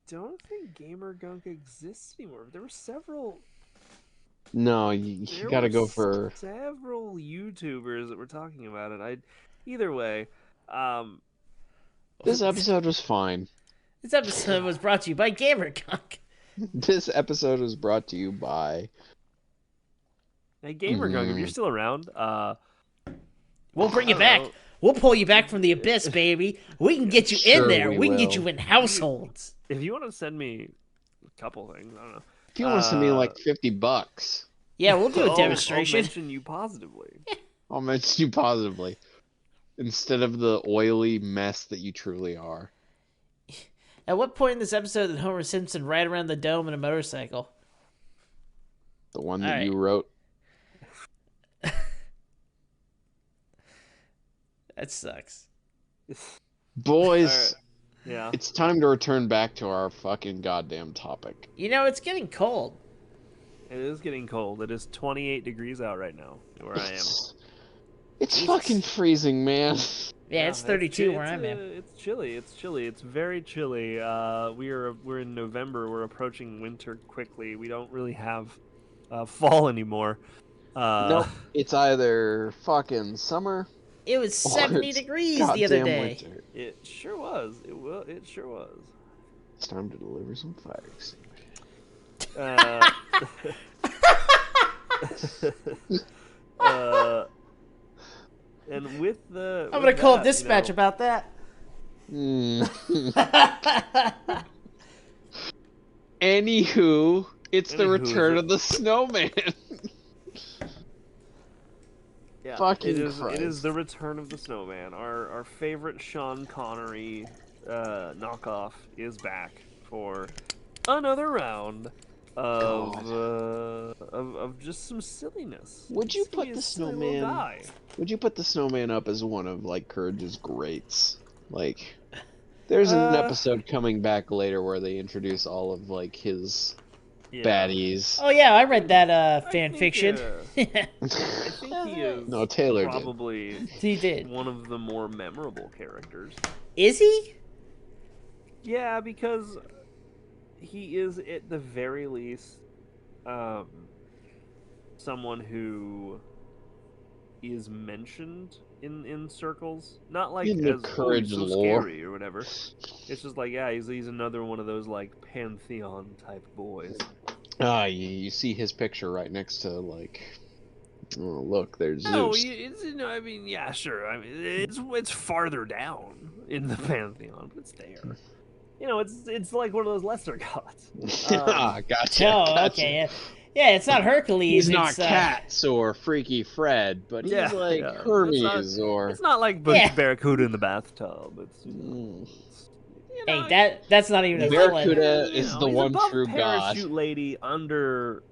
don't think Gamer Gunk exists anymore. There were several. No, you There gotta were go for. several YouTubers that were talking about it. Either way, This episode was fine. This episode was brought to you by Gamer Gunk. This episode was brought to you by. hey Gamer Gunk, if Mhm. you're still around, We'll bring I you don't back. know. We'll pull you back from the abyss, baby. We can get you in Sure there. we We can get will. you in households. If you want to send me a couple things, I don't know. If you want to send me like $50, Yeah, we'll do a I'll demonstration. mention you positively. I'll mention you positively. Instead of the oily mess that you truly are. At what point in this episode did Homer Simpson ride around the dome in a motorcycle? The one All that right. you wrote. That sucks. Boys, Yeah. it's time to return back to our fucking goddamn topic. You know, it's getting cold. It is getting cold. It is 28 degrees out right now where I am. It's Jesus. fucking freezing, man. Yeah, it's 32 where I'm at. It's chilly. It's chilly. It's very chilly. We're in November. We're approaching winter quickly. We don't really have fall anymore. Nope. It's either fucking summer. It was 70 it's degrees the other goddamn day. winter. It sure was. It sure was. It's time to deliver some fire extinguishers. And with the I'm going to call dispatch about that. Anywho, it's the Anywho, return of the Snowman. Yeah, Fucking it is Christ. the return of the Snowman. Our favorite Sean Connery knockoff is back for another round of just some silliness. Would you Just put be the a silly little Snowman? guy. Would you put the Snowman up as one of like Courage's greats? Like, there's an episode coming back later where they introduce all of like his Yeah. baddies. Oh, yeah, I read that fan think, fiction. I think he is No, Taylor did. probably He did. one of the more memorable characters. Is he? Yeah, because he is at the very least someone who is mentioned in circles, not like In the as Courage so lore. scary or whatever. It's just like, yeah, he's another one of those like pantheon type boys. You see his picture right next to like. Oh, look, there's No, Zeus. I mean, yeah, sure. I mean, it's farther down in the pantheon, but it's there. You know, it's like one of those lesser gods. Gotcha. Oh, gotcha. okay. Yeah. Yeah, it's not Hercules. He's not it's, Cats or Freaky Fred, but he's like yeah. Hermes or. It's not like Yeah. Barracuda in the bathtub. It's, Hey, that's not even a Barracuda villain. is the he's one above true god. Parachute Lady under.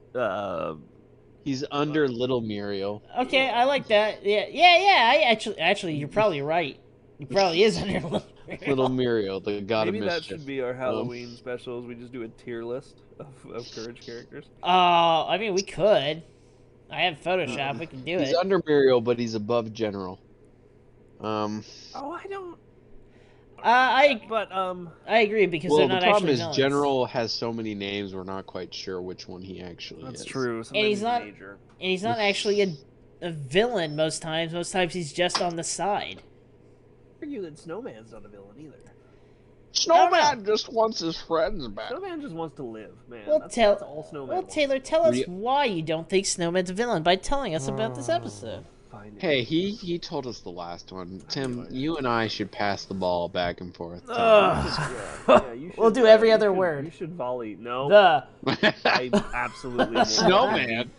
He's under Little Muriel. Okay, I like that. Yeah. I actually, you're probably right. He probably is under Little Muriel, the god Maybe of that mischief. should be our Halloween specials. We just do a tier list of Courage characters. I mean, we could. I have Photoshop. We can do He's it. under Muriel, but he's above General. Oh, I don't. I agree because Well, they're the not problem actually is villains. General has so many names, we're not quite sure which one he actually That's is. true. And he's not. major. And he's not actually a villain most times. Most times he's just on the side. Argue that Snowman's not a villain either. Snowman just wants his friends back. Snowman just wants to live, man. Well, that's all Snowman Well, wants. Taylor, tell us Re- why you don't think Snowman's a villain by telling us about this episode. Fine. Hey, he told us the last one. Tim, you and I should pass the ball back and forth. Yeah, you should, We'll do every you other should- word. You should volley. No, The I absolutely will. Snowman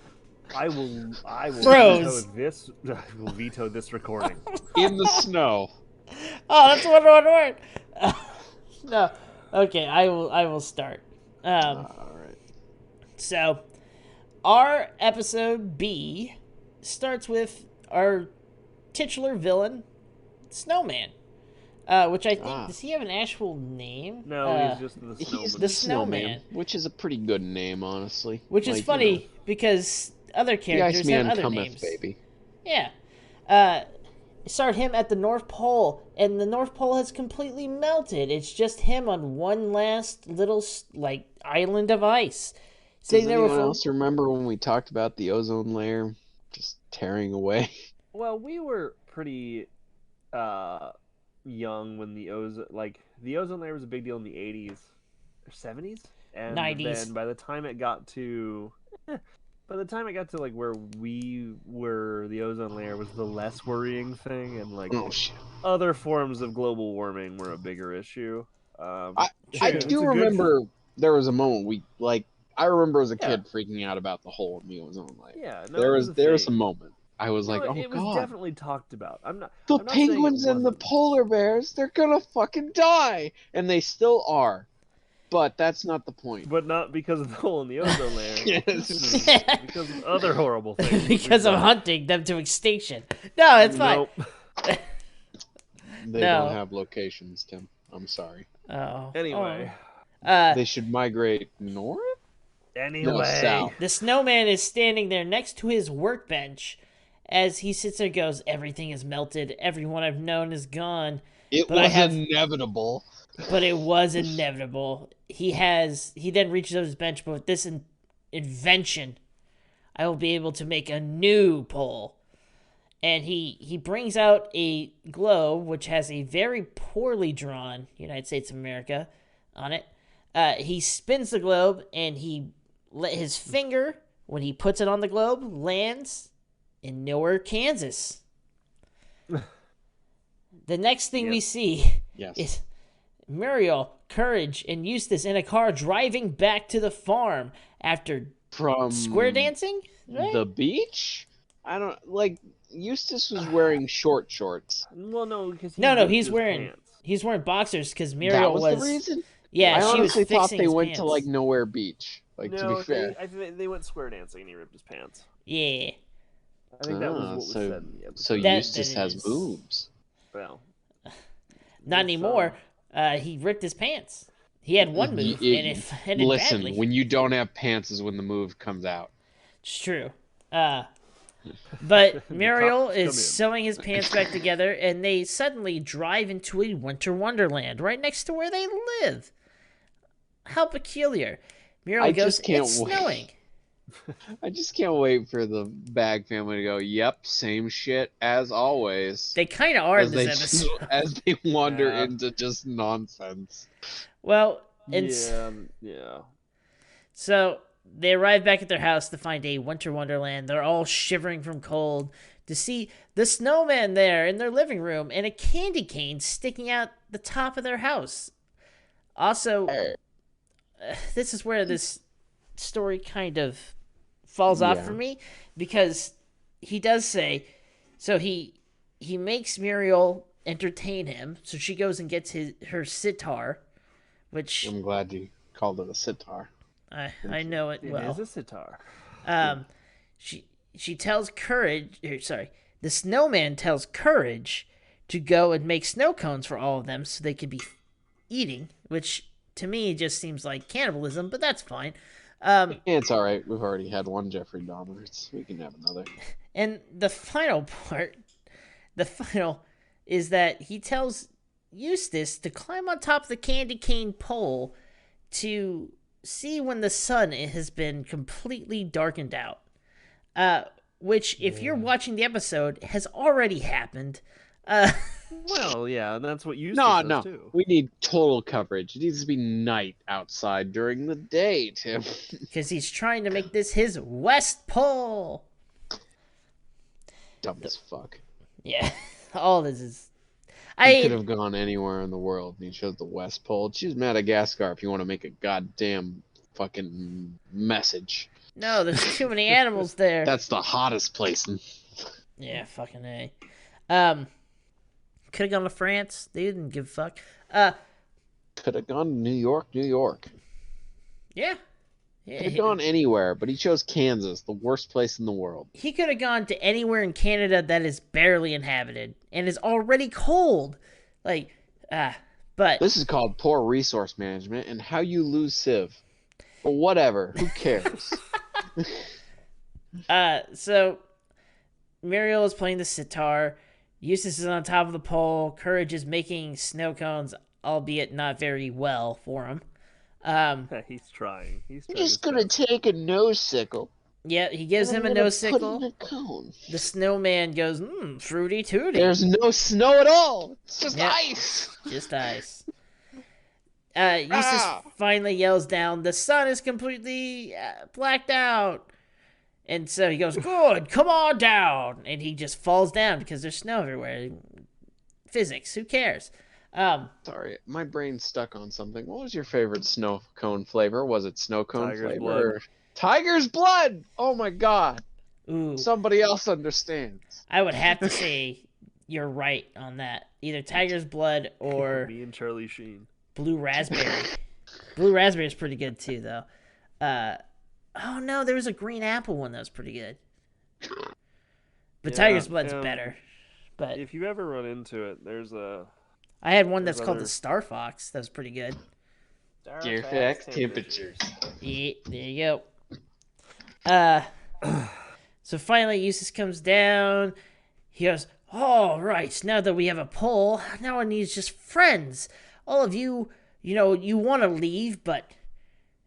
I will Bros. veto this. I will veto this recording. in the snow. Oh, that's one word. No, okay, I will start. All right. So, our episode B starts with our titular villain, Snowman. Which I think, does he have an actual name? No, he's just the Snowman. He's The Snowman. which is a pretty good name, honestly. Which is Like, funny you know, because other the characters Iceman have other cometh, names. baby. Yeah. Start him at the North Pole, and the North Pole has completely melted. It's just him on one last little, like, island of ice. Does Sitting there anyone with else remember when we talked about the ozone layer just tearing away? Well, we were pretty young when the ozone layer was a big deal in the 80s or 70s, and 90s. then by the time it got to by the time it got to like where we were, the ozone layer was the less worrying thing, and like Oh shit. other forms of global warming were a bigger issue. I It's I a, it's do a good. remember there was a moment I remember as a Yeah. kid freaking out about the hole in the ozone layer. Yeah, no, There it was was a there was a thing. moment I was like, oh It was god, definitely talked about. the I'm not saying it penguins and the wasn't. polar bears, they're gonna fucking die, and they still are. But that's not the point. But not because of the hole in the ozone layer. Yes. This is because of other horrible things. that we've because of done. hunting them to extinction. No, it's fine. Nope. They No. don't have locations, Tim. I'm sorry. Oh. Anyway. They should migrate north? Anyway. No, south. The snowman is standing there next to his workbench as he sits there and goes, everything is melted. Everyone I've known is gone. It But I was have- inevitable. But it was inevitable. He then reaches over his bench, but with this invention, I will be able to make a new pole. And he brings out a globe, which has a very poorly drawn United States of America on it. He spins the globe, and his finger, when he puts it on the globe, lands in nowhere, Kansas. The next thing we see Yes. is Muriel, Courage, and Eustace in a car driving back to the farm after From square dancing, right? the beach? I don't like Eustace was wearing short shorts. Well, no, because he's wearing boxers because Muriel That was the reason? Yeah, I she was honestly thought fixing they his went to pants. like nowhere beach. Like to No, be fair. I think they went square dancing and he ripped his pants. Yeah. I think that was what was so- said in the episode. So That- Eustace that has is- boobs. Well, Not anymore. He ripped his pants. He had one move, and it ended Listen, badly. when you don't have pants is when the move comes out. It's true. But Muriel cops is come in. sewing his pants back together, and they suddenly drive into a winter wonderland right next to where they live. How peculiar. Muriel I goes, just can't it's wait." snowing. I just can't wait for the Bag family to go, yep, same shit as always. They kind of are in as this they, episode. as they wander Yeah. into just nonsense. Well, yeah. so they arrive back at their house to find a winter wonderland. They're all shivering from cold to see the snowman there in their living room and a candy cane sticking out the top of their house. Also, this is where this story kind of falls off Yeah. for me, because he does say, so he makes Muriel entertain him, so she goes and gets her sitar, which I'm glad you called it a sitar. I know it It well. is a sitar. She tells the snowman tells Courage to go and make snow cones for all of them so they can be eating, which to me just seems like cannibalism, but that's fine. It's all right. We've already had one Jeffrey Dahmer. We can have another. And the final is that he tells Eustace to climb on top of the candy cane pole to see when the sun has been completely darkened out. Which, if you're watching the episode, has already happened. Well, yeah, and that's what you No. too. We need total coverage. It needs to be night outside during the day, Tim. Because he's trying to make this his West Pole. Dumb as fuck. Yeah, all this is. He could have gone anywhere in the world, and he chose the West Pole. Choose Madagascar if you want to make a goddamn fucking message. No, there's too many animals there. That's the hottest place. Yeah, fucking A. Could have gone to France. They didn't give a fuck. Could have gone to New York. Yeah. Could have gone anywhere, but he chose Kansas, the worst place in the world. He could have gone to anywhere in Canada that is barely inhabited and is already cold. But This is called poor resource management and how you lose Civ. But whatever, who cares? so Muriel is playing the sitar. Eustace is on top of the pole. Courage is making snow cones, albeit not very well for him. He's trying. He's I'm trying just his gonna best. take a nose sickle. Yeah, he gives and him a I'm gonna nose put it sickle. in a cone. The snowman goes, fruity tooty. There's no snow at all. It's just Yep. ice. Just ice. Eustace finally yells down, the sun is completely blacked out. And so he goes, good, come on down. And he just falls down because there's snow everywhere. Physics, who cares? Sorry, my brain's stuck on something. What was your favorite snow cone flavor? Was it snow cone Tiger's flavor? blood. Or... Tiger's blood! Oh my god. Ooh, Somebody else understands. I would have to say you're right on that. Either Tiger's Blood or Me and Charlie Sheen. Blue Raspberry. Blue Raspberry is pretty good too, though. Oh no, there was a green apple one that was pretty good. But Yeah, Tiger's Blood's yeah. better. But If you ever run into it, there's a I had one that's there's called other- the Star Fox. That was pretty good. Fairfax temperatures. Yeah, there you go. So finally, Eustace comes down. He goes, all right, now that we have a poll, now I need just friends. All of you, you want to leave, but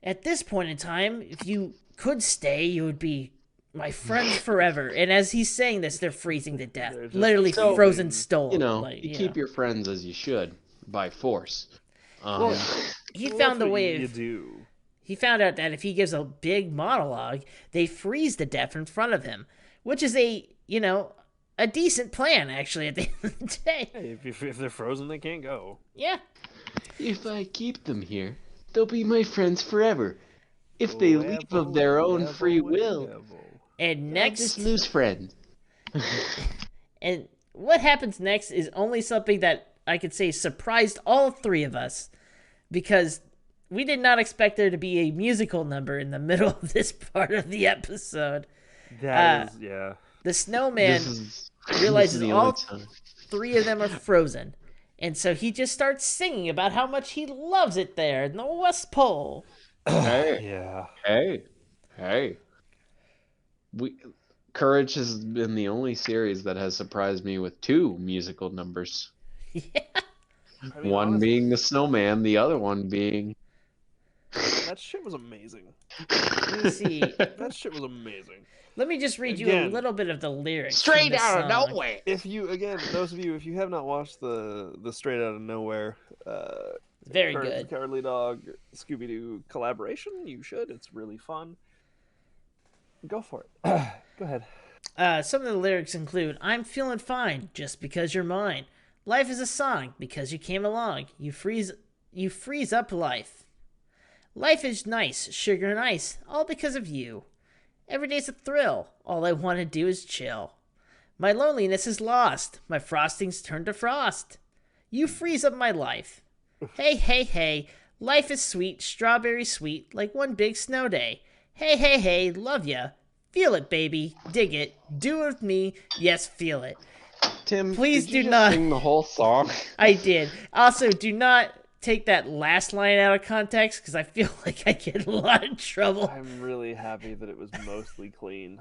at this point in time, if you could stay, you would be my friends forever. And as he's saying this, they're freezing to death. They're just Literally so- frozen stone. You know, Like, you keep your friends as you should, by force. Well, he Well, found that's the what way you of... do. He found out that if he gives a big monologue, they freeze to death in front of him, which is a decent plan, actually, at the end of the day. Hey, if they're frozen, they can't go. Yeah. If I keep them here, they'll be my friends forever. If they leave of their own free will, And I'll just next, lose friends. and what happens next is only something that I could say surprised all three of us, because we did not expect there to be a musical number in the middle of this part of the episode. That is, yeah. The snowman This is realizes the all only time. three of them are frozen. And so he just starts singing about how much he loves it there in the West Pole. Hey, Yeah. hey. Courage has been the only series that has surprised me with two musical numbers. Yeah. I mean, One honestly, being the snowman, the other one being that shit was amazing. Let me see. That shit was amazing. Let me just read you a Again, little bit of the lyrics. straight from this out of song. nowhere. If you those of you, if you have not watched the Straight Out of Nowhere, Very Courage the good. Cowardly Dog Scooby Doo collaboration, you should. It's really fun. Go for it. Go ahead. Some of the lyrics include, I'm feeling fine just because you're mine. Life is a song because you came along. You freeze up life. Life is nice, sugar and ice, all because of you. Every day's a thrill. All I want to do is chill. My loneliness is lost. My frosting's turned to frost. You freeze up my life. Hey, hey, hey. Life is sweet, strawberry sweet, like one big snow day. Hey, hey, hey, love ya. Feel it, baby. Dig it. Do it with me. Yes, feel it. Tim, Please did you do just not- sing the whole song. I did. Also, do not take that last line out of context, because I feel like I get in a lot of trouble. I'm really happy that it was mostly clean.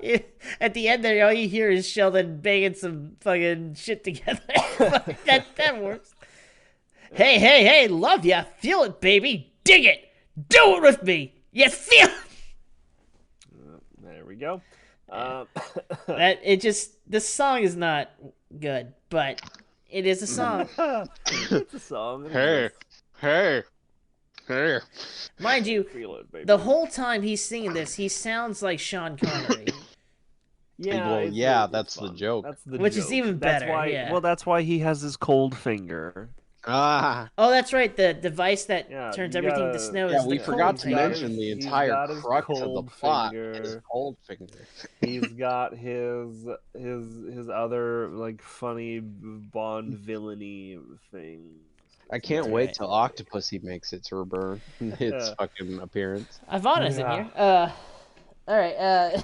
At the end there, all you hear is Sheldon banging some fucking shit together. that works. Hey, hey, hey, love ya. Feel it, baby. Dig it. Do it with me. You feel it. There we go. The song is not good, but it is a song. It's a song. Hey, hey. Mind you, Feel it, baby. the whole time he's singing this, he sounds like Sean Connery. Yeah, Well, it's- yeah, it's that's the fun. joke. That's the Which is joke. even That's better, why, yeah. Well, that's why he has his cold finger. Ah, Oh, that's right. The device that Yeah, turns you everything to gotta- snow yeah, is we the forgot cold to finger. mention the He's entire got his crux of the cold plot. finger. His cold finger. He's got his other like funny Bond villainy thing. I can't That's wait right. till Octopussy makes its return, its fucking appearance. Ivana's in Yeah. here. All right.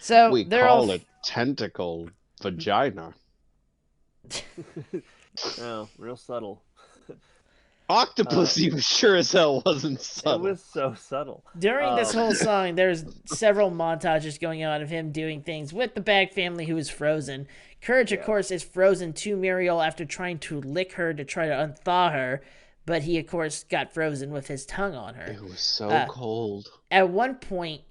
So We they're call all it tentacle vagina. Oh, real subtle. Octopussy sure as hell wasn't subtle. It was so subtle. during this Um, whole song. There's several montages going on of him doing things with the Bag family, who is frozen. Courage, of Yeah. course, is frozen to Muriel after trying to lick her to try to unthaw her, but he, of course, got frozen with his tongue on her. It was so Uh, cold. At one point,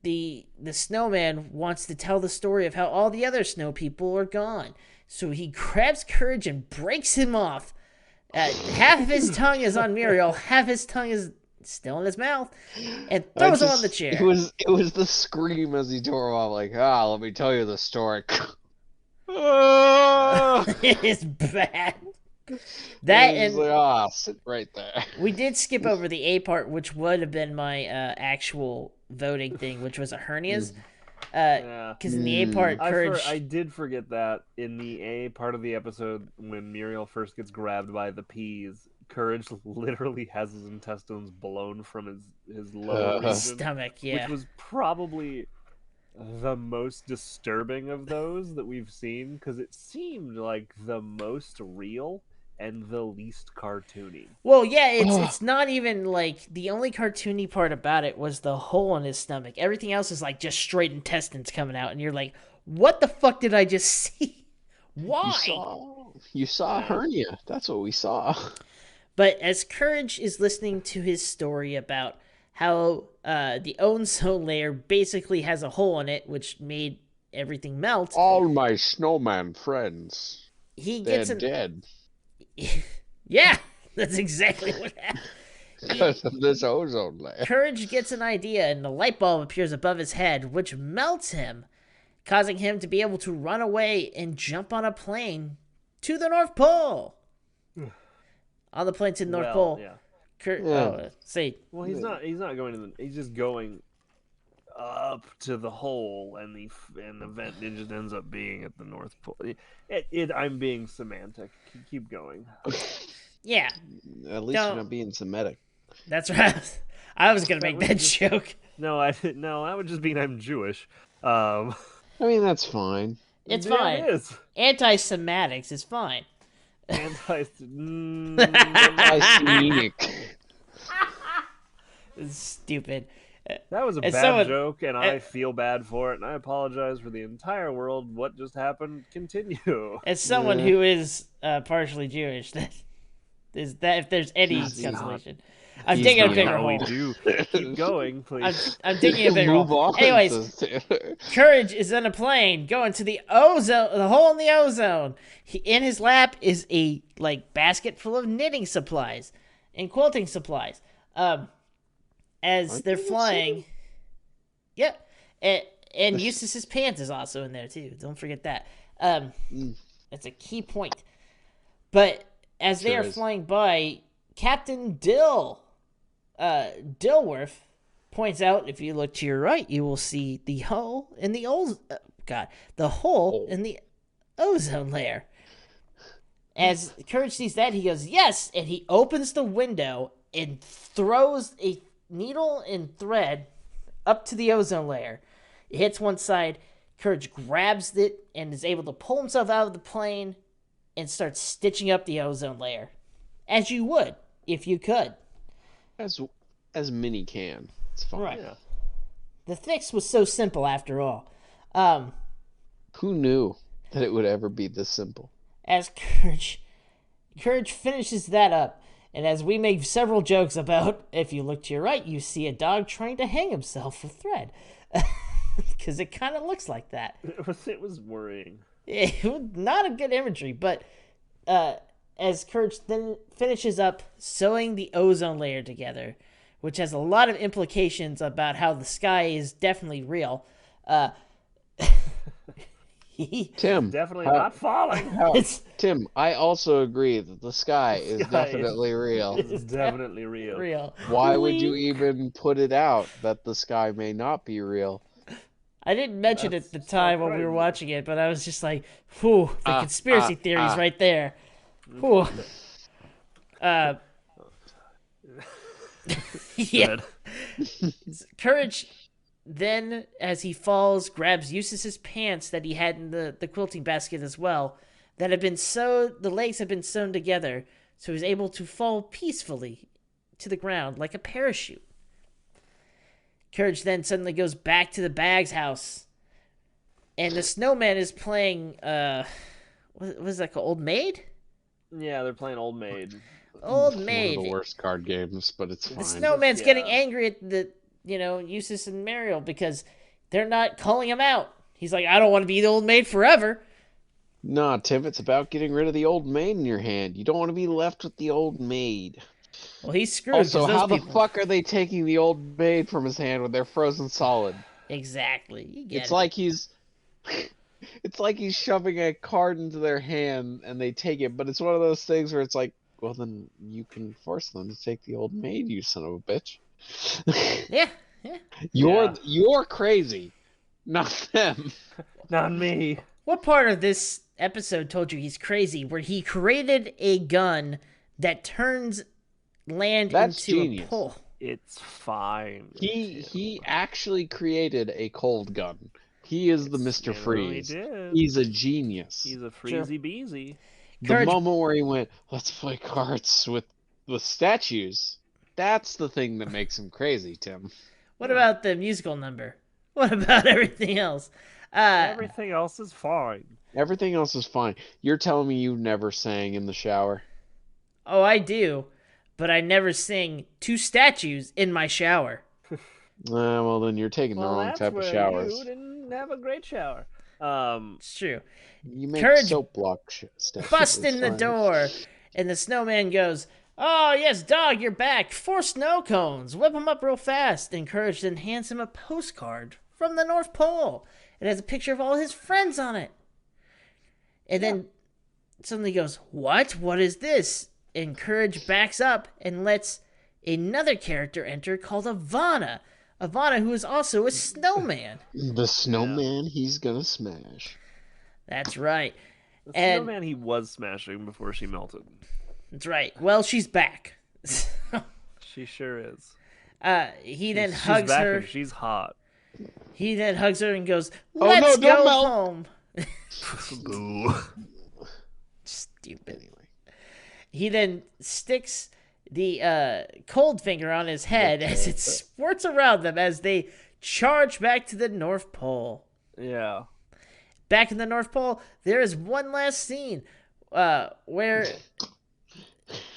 the snowman wants to tell the story of how all the other snow people are gone. So he grabs Courage and breaks him off. Half of his tongue is on Muriel, half his tongue is still in his mouth, and I throws him on the just, chair. it was the scream as he tore him off, like, let me tell you the story. Ah! It's bad. That And he's and like, sit right there. we did skip over the A part, which would have been my actual voting thing, which was a hernias. Yeah. Because in the A part, Courage. I did forget that in the A part of the episode when Muriel first gets grabbed by the peas, Courage literally has his intestines blown from his lower region, Stomach, yeah. which was probably the most disturbing of those that we've seen because it seemed like the most real and the least cartoony. Well, yeah, it's not even like the only cartoony part about it was the hole in his stomach. Everything else is like just straight intestines coming out, and you're like, what the fuck did I just see? Why? You saw a hernia. That's what we saw. But as Courage is listening to his story about how the ozone layer basically has a hole in it, which made everything melt. All my snowman friends, They're dead. Yeah, that's exactly what happened. Because of this ozone layer. Courage gets an idea, and the light bulb appears above his head, which melts him, causing him to be able to run away and jump on a plane to the North Pole. On the plane to the North Pole. Yeah. Well, he's not going to the. He's just going up to the hole, and the event it just ends up being at the North Pole. I'm being semantic. Keep going. Yeah. At least you're not being Semitic. That's right. I was gonna make that joke. No, I didn't. No, that would just mean I'm Jewish. I mean, that's fine. It's fine. It is. Anti-Sematics is fine. Anti-Semitic. It's stupid. That was a bad joke, and I feel bad for it, and I apologize for the entire world. What just happened? Continue. As someone who is partially Jewish, that if there's any consolation, I'm digging a bigger hole. Keep going, please. I'm digging a bigger hole. Anyways, Courage is in a plane going to the hole in the ozone. In his lap is a basket full of knitting supplies and quilting supplies. As they're flying, yep, and Eustace's pants is also in there too. Don't forget that. That's a key point. But as they are flying by, Captain Dilworth points out, if you look to your right, you will see the hole in the in the ozone layer. As Courage sees that, he goes, yes, and he opens the window and throws a needle and thread up to the ozone layer. It hits one side. Courage grabs it and is able to pull himself out of the plane and starts stitching up the ozone layer, as you would if you could. As many can. It's fine. Right. Yeah. The fix was so simple after all. Who knew that it would ever be this simple? As Courage finishes that up, and as we make several jokes about, if you look to your right, you see a dog trying to hang himself with thread. Because it kind of looks like that. It was worrying. It was not a good imagery, but as Courage then finishes up sewing the ozone layer together, which has a lot of implications about how the sky is definitely real. Tim, definitely not falling. Tim, I also agree that the sky is definitely real. It's definitely real. Why would you even put it out that the sky may not be real? I didn't mention it at the time when we were watching it, but I was just like, whew, the conspiracy theories right there. Whew. Yeah. Courage then, as he falls, grabs Eustace's pants that he had in the quilting basket as well, that have been the legs have been sewn together, so he's able to fall peacefully to the ground like a parachute. Courage then suddenly goes back to the Bags house, and the Snowman is playing, what was that called, Old Maid? Yeah, they're playing Old Maid. Old Maid. One of the worst card games, but it's fine. The Snowman's getting angry at Eustace and Mariel because they're not calling him out. He's like, I don't want to be the Old Maid forever. Nah, Tim, it's about getting rid of the Old Maid in your hand. You don't want to be left with the Old Maid. Well, he's screwed. 'Cause Also, those how the people... fuck are they taking the old maid from his hand when they're frozen solid? Exactly. You get It's it. like he's it's like he's shoving a card into their hand and they take it, but it's one of those things where it's like, well, then you can force them to take the old maid, you son of a bitch. Yeah. Yeah. You're crazy, not them. Not me. What part of this episode told you he's crazy? Where he created a gun that turns land That's into genius. a pole. It's fine. He actually created a cold gun. He is the Mr. Freeze. He did. He's a genius. He's a freezy beezy. The Courage- moment where he went, let's play cards with statues. That's the thing that makes him crazy, Tim. What about the musical number? What about everything else? Everything else is fine. Everything else is fine. You're telling me you never sang in the shower? Oh, I do, but I never sing to statues in my shower. Well, then you're taking the wrong that's type of where showers. You didn't have a great shower. It's true. You make Courage soap block statues. Bust in the fine. door, and the snowman goes, "Oh, yes, dog, you're back. 4 snow cones. Whip them up real fast." And Courage then hands him a postcard from the North Pole. It has a picture of all his friends on it. And then suddenly goes, "What? What is this?" And Courage backs up and lets another character enter called Ivana. Ivana, who is also a snowman. The snowman he's gonna smash. That's right. The And- snowman he was smashing before she melted. That's right. Well, she's back. She sure is. He then She's hugs back her. and she's hot. He then hugs her and goes, Oh, "Let's no, don't go melt." home." Boo. Stupid. Anyway. He then sticks the cold finger on his head as it squirts around them as they charge back to the North Pole. Yeah. Back in the North Pole, there is one last scene where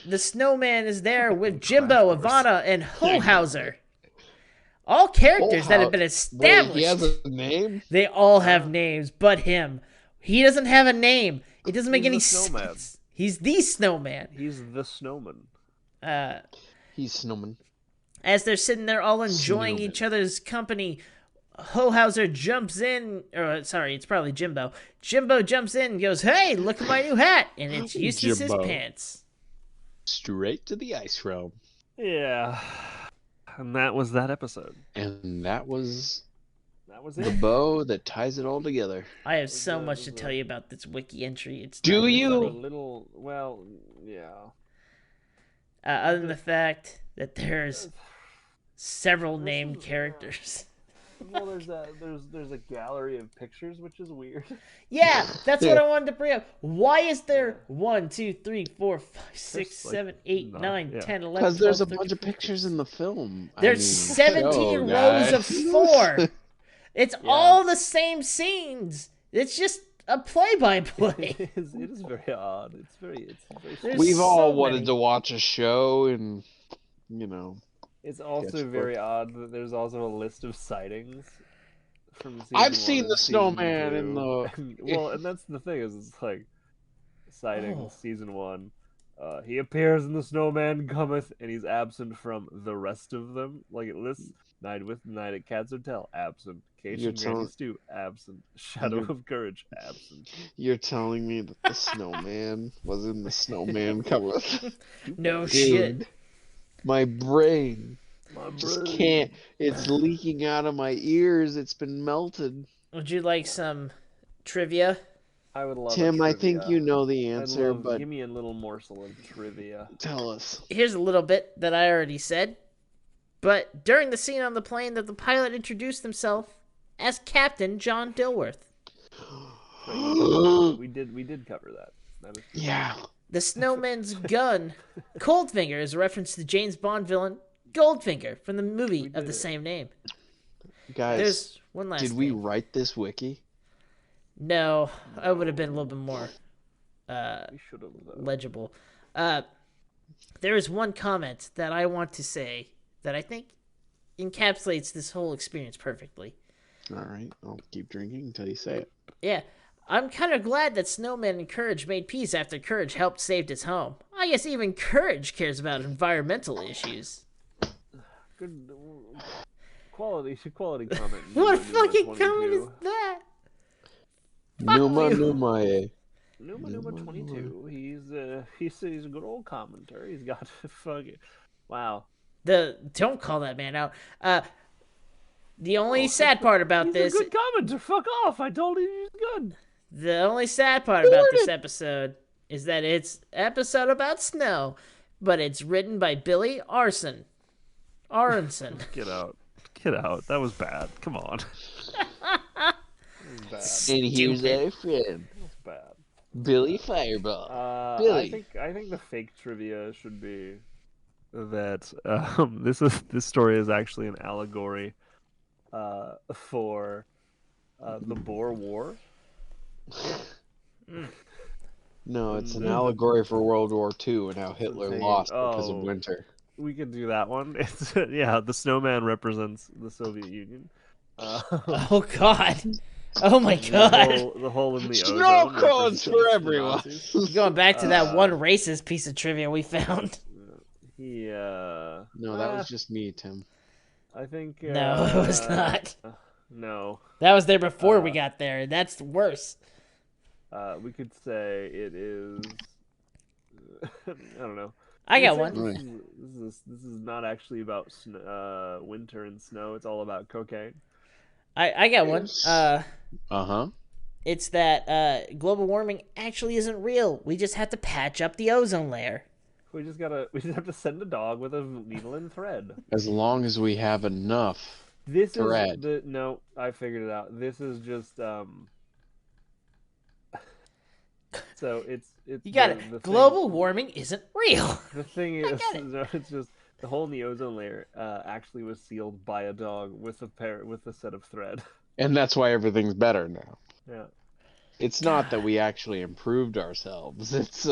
the snowman is there with Jimbo, Ivana, and Hohauser. All characters that have been Wait, established. he has a name? They all have names, but him. He doesn't have a name. It doesn't make He's any the snowman. sense. He's the snowman. He's the snowman. He's snowman. As they're sitting there all enjoying Snowman. each other's company, Hohauser jumps in, or sorry, it's probably Jimbo. Jimbo jumps in and goes, "Hey, look at my new hat!" And it's Eustace's Jimbo. pants. Straight to the ice realm. Yeah. And that was that episode. And that was That was the it. bow that ties it all together. I have so much to tell you about this wiki entry. It's Do not even you? A funny. little, well, yeah. Other than the fact that there's several named characters. Well, there's a gallery of pictures, which is weird. Yeah, that's what I wanted to bring up. Why is there 1, 2, 3, 4, 5, 6, like 7, 8, 9, 9, yeah. 10, 11, Because there's a 12, bunch of 13, pictures in the film. There's 17 rows of 4. It's all the same scenes. It's just a play-by-play. It is very odd. It's very There's We've so all many. wanted to watch a show and, you know. It's also Yes, very odd that there's also a list of sightings from season I've 1 seen and the season snowman 2. in the... Well, and that's the thing is it's like sightings Oh. season 1. He appears in the snowman cometh, and he's absent from the rest of them. Like it lists Night with Night at Cat's Hotel, absent. You're Cation telling- Granny Stew, absent. Shadow You're- of Courage, absent. You're telling me that the snowman was in the snowman cover. No Dude, shit. my brain My just brain. can't. It's leaking out of my ears. It's been melted. Would you like some trivia? I would love a Tim, I think trivia. you know the I'd answer, love- but give me a little morsel of trivia. tell us. Here's a little bit that I already said. But during the scene on the plane, that the pilot introduced himself as Captain John Dilworth. We did cover that. That is true. Yeah. The snowman's gun, Coldfinger, is a reference to James Bond villain Goldfinger from the movie of the same name. Guys, There's one last did we thing. write this wiki? No, I would have been a little bit more We should have. legible. There is one comment that I want to say that I think encapsulates this whole experience perfectly. All right, I'll keep drinking until you say it. Yeah, I'm kind of glad that Snowman and Courage made peace after Courage helped save his home. I I guess even Courage cares about environmental issues. Good quality comment. What Numa fucking 22. comment is that? Numa you. Numae. Numa 22. He's a good old commenter. He's got fucking wow. Don't call that man out. The only sad part about He's this, a good commenter. Fuck off! I told you he's good. the only sad part about this episode is that it's episode about snow, but it's written by Billy Aronson. Get out. That was bad. Come on. That was bad. And here's our friend, That was bad. Billy Fireball. Billy. I think the fake trivia should be that this story is actually an allegory for the Boer War. No, it's an allegory for World War II and how Hitler saying, lost because of oh. winter. We could do that one. It's the snowman represents the Soviet Union. Oh God! Oh my God! The hole in the Snow ozone cones for represents the everyone. Nazis. Going back to that one racist piece of trivia we found. Yeah. No, that was just me, Tim. I think. No, it was not. No. That was there before we got there. That's worse. We could say it is. I don't know. I got one. This is not actually about winter and snow. It's all about cocaine. I got one. Uh-huh. It's that global warming actually isn't real. We just have to patch up the ozone layer. We just have to send a dog with a needle and thread. As long as we have enough thread. No, I figured it out. This is just so it's You got it. Global warming isn't real. The thing is, it. it's just the hole in the ozone layer actually was sealed by a dog with a set of thread. And that's why everything's better now. Yeah. It's not that we actually improved ourselves. It's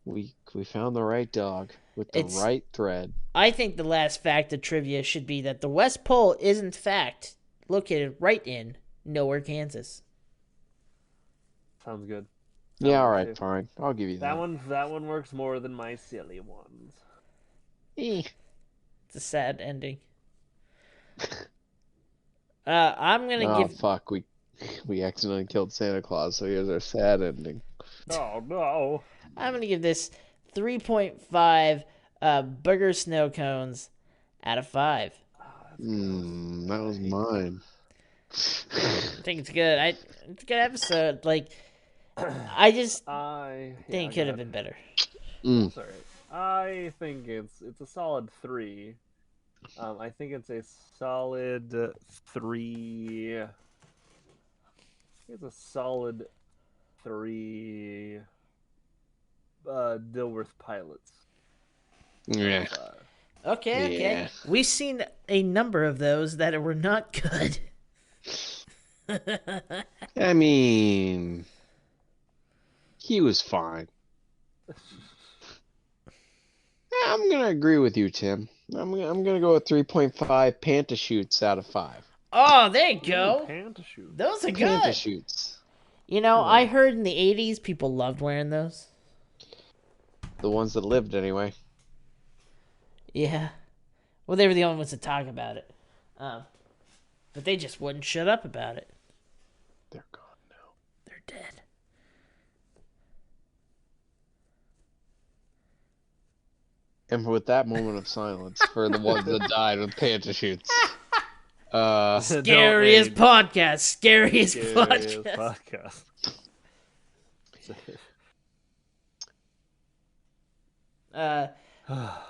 we found the right dog with the right thread. I think the last fact of trivia should be that the West Pole is in fact located right in nowhere, Kansas. Sounds good. Yeah, all right, fine. I'll give you that. That one works more than my silly ones. It's a sad ending. I'm gonna give. Oh fuck, we accidentally killed Santa Claus, so here's our sad ending. Oh no! I'm gonna give this 3.5 booger snow cones out of 5. That was mine. I think it's good. It's a good episode. Like, I just think it could have been better. Sorry, I think it's a solid 3. I think it's a solid 3. It's a solid 3. Dilworth pilots. Yeah. Okay. Yeah. We've seen a number of those that were not good. I mean, he was fine. I'm gonna agree with you, Tim. I'm gonna go with 3.5 Pantashoots out of 5. Oh, there you go. Pantashoots. Those are good. Pantashoots. You know, I heard in the 80s people loved wearing those. The ones that lived, anyway. Yeah. Well, they were the only ones to talk about it. But they just wouldn't shut up about it. They're gone now. They're dead. And with that moment of silence for the ones that died with Pantashoots. Scariest podcast. Scariest podcast. I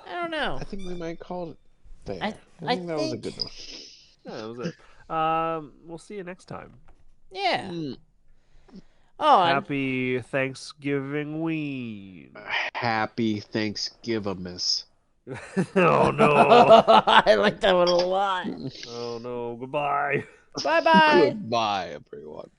don't know. I think we might call it there. I think that was a good one. Yeah, that was it. We'll see you next time. Yeah. Oh, Happy Thanksgiving week. Happy Thanksgiving-miss. Oh no. I like that one a lot. Oh no. Goodbye. Bye-bye. Goodbye, everyone.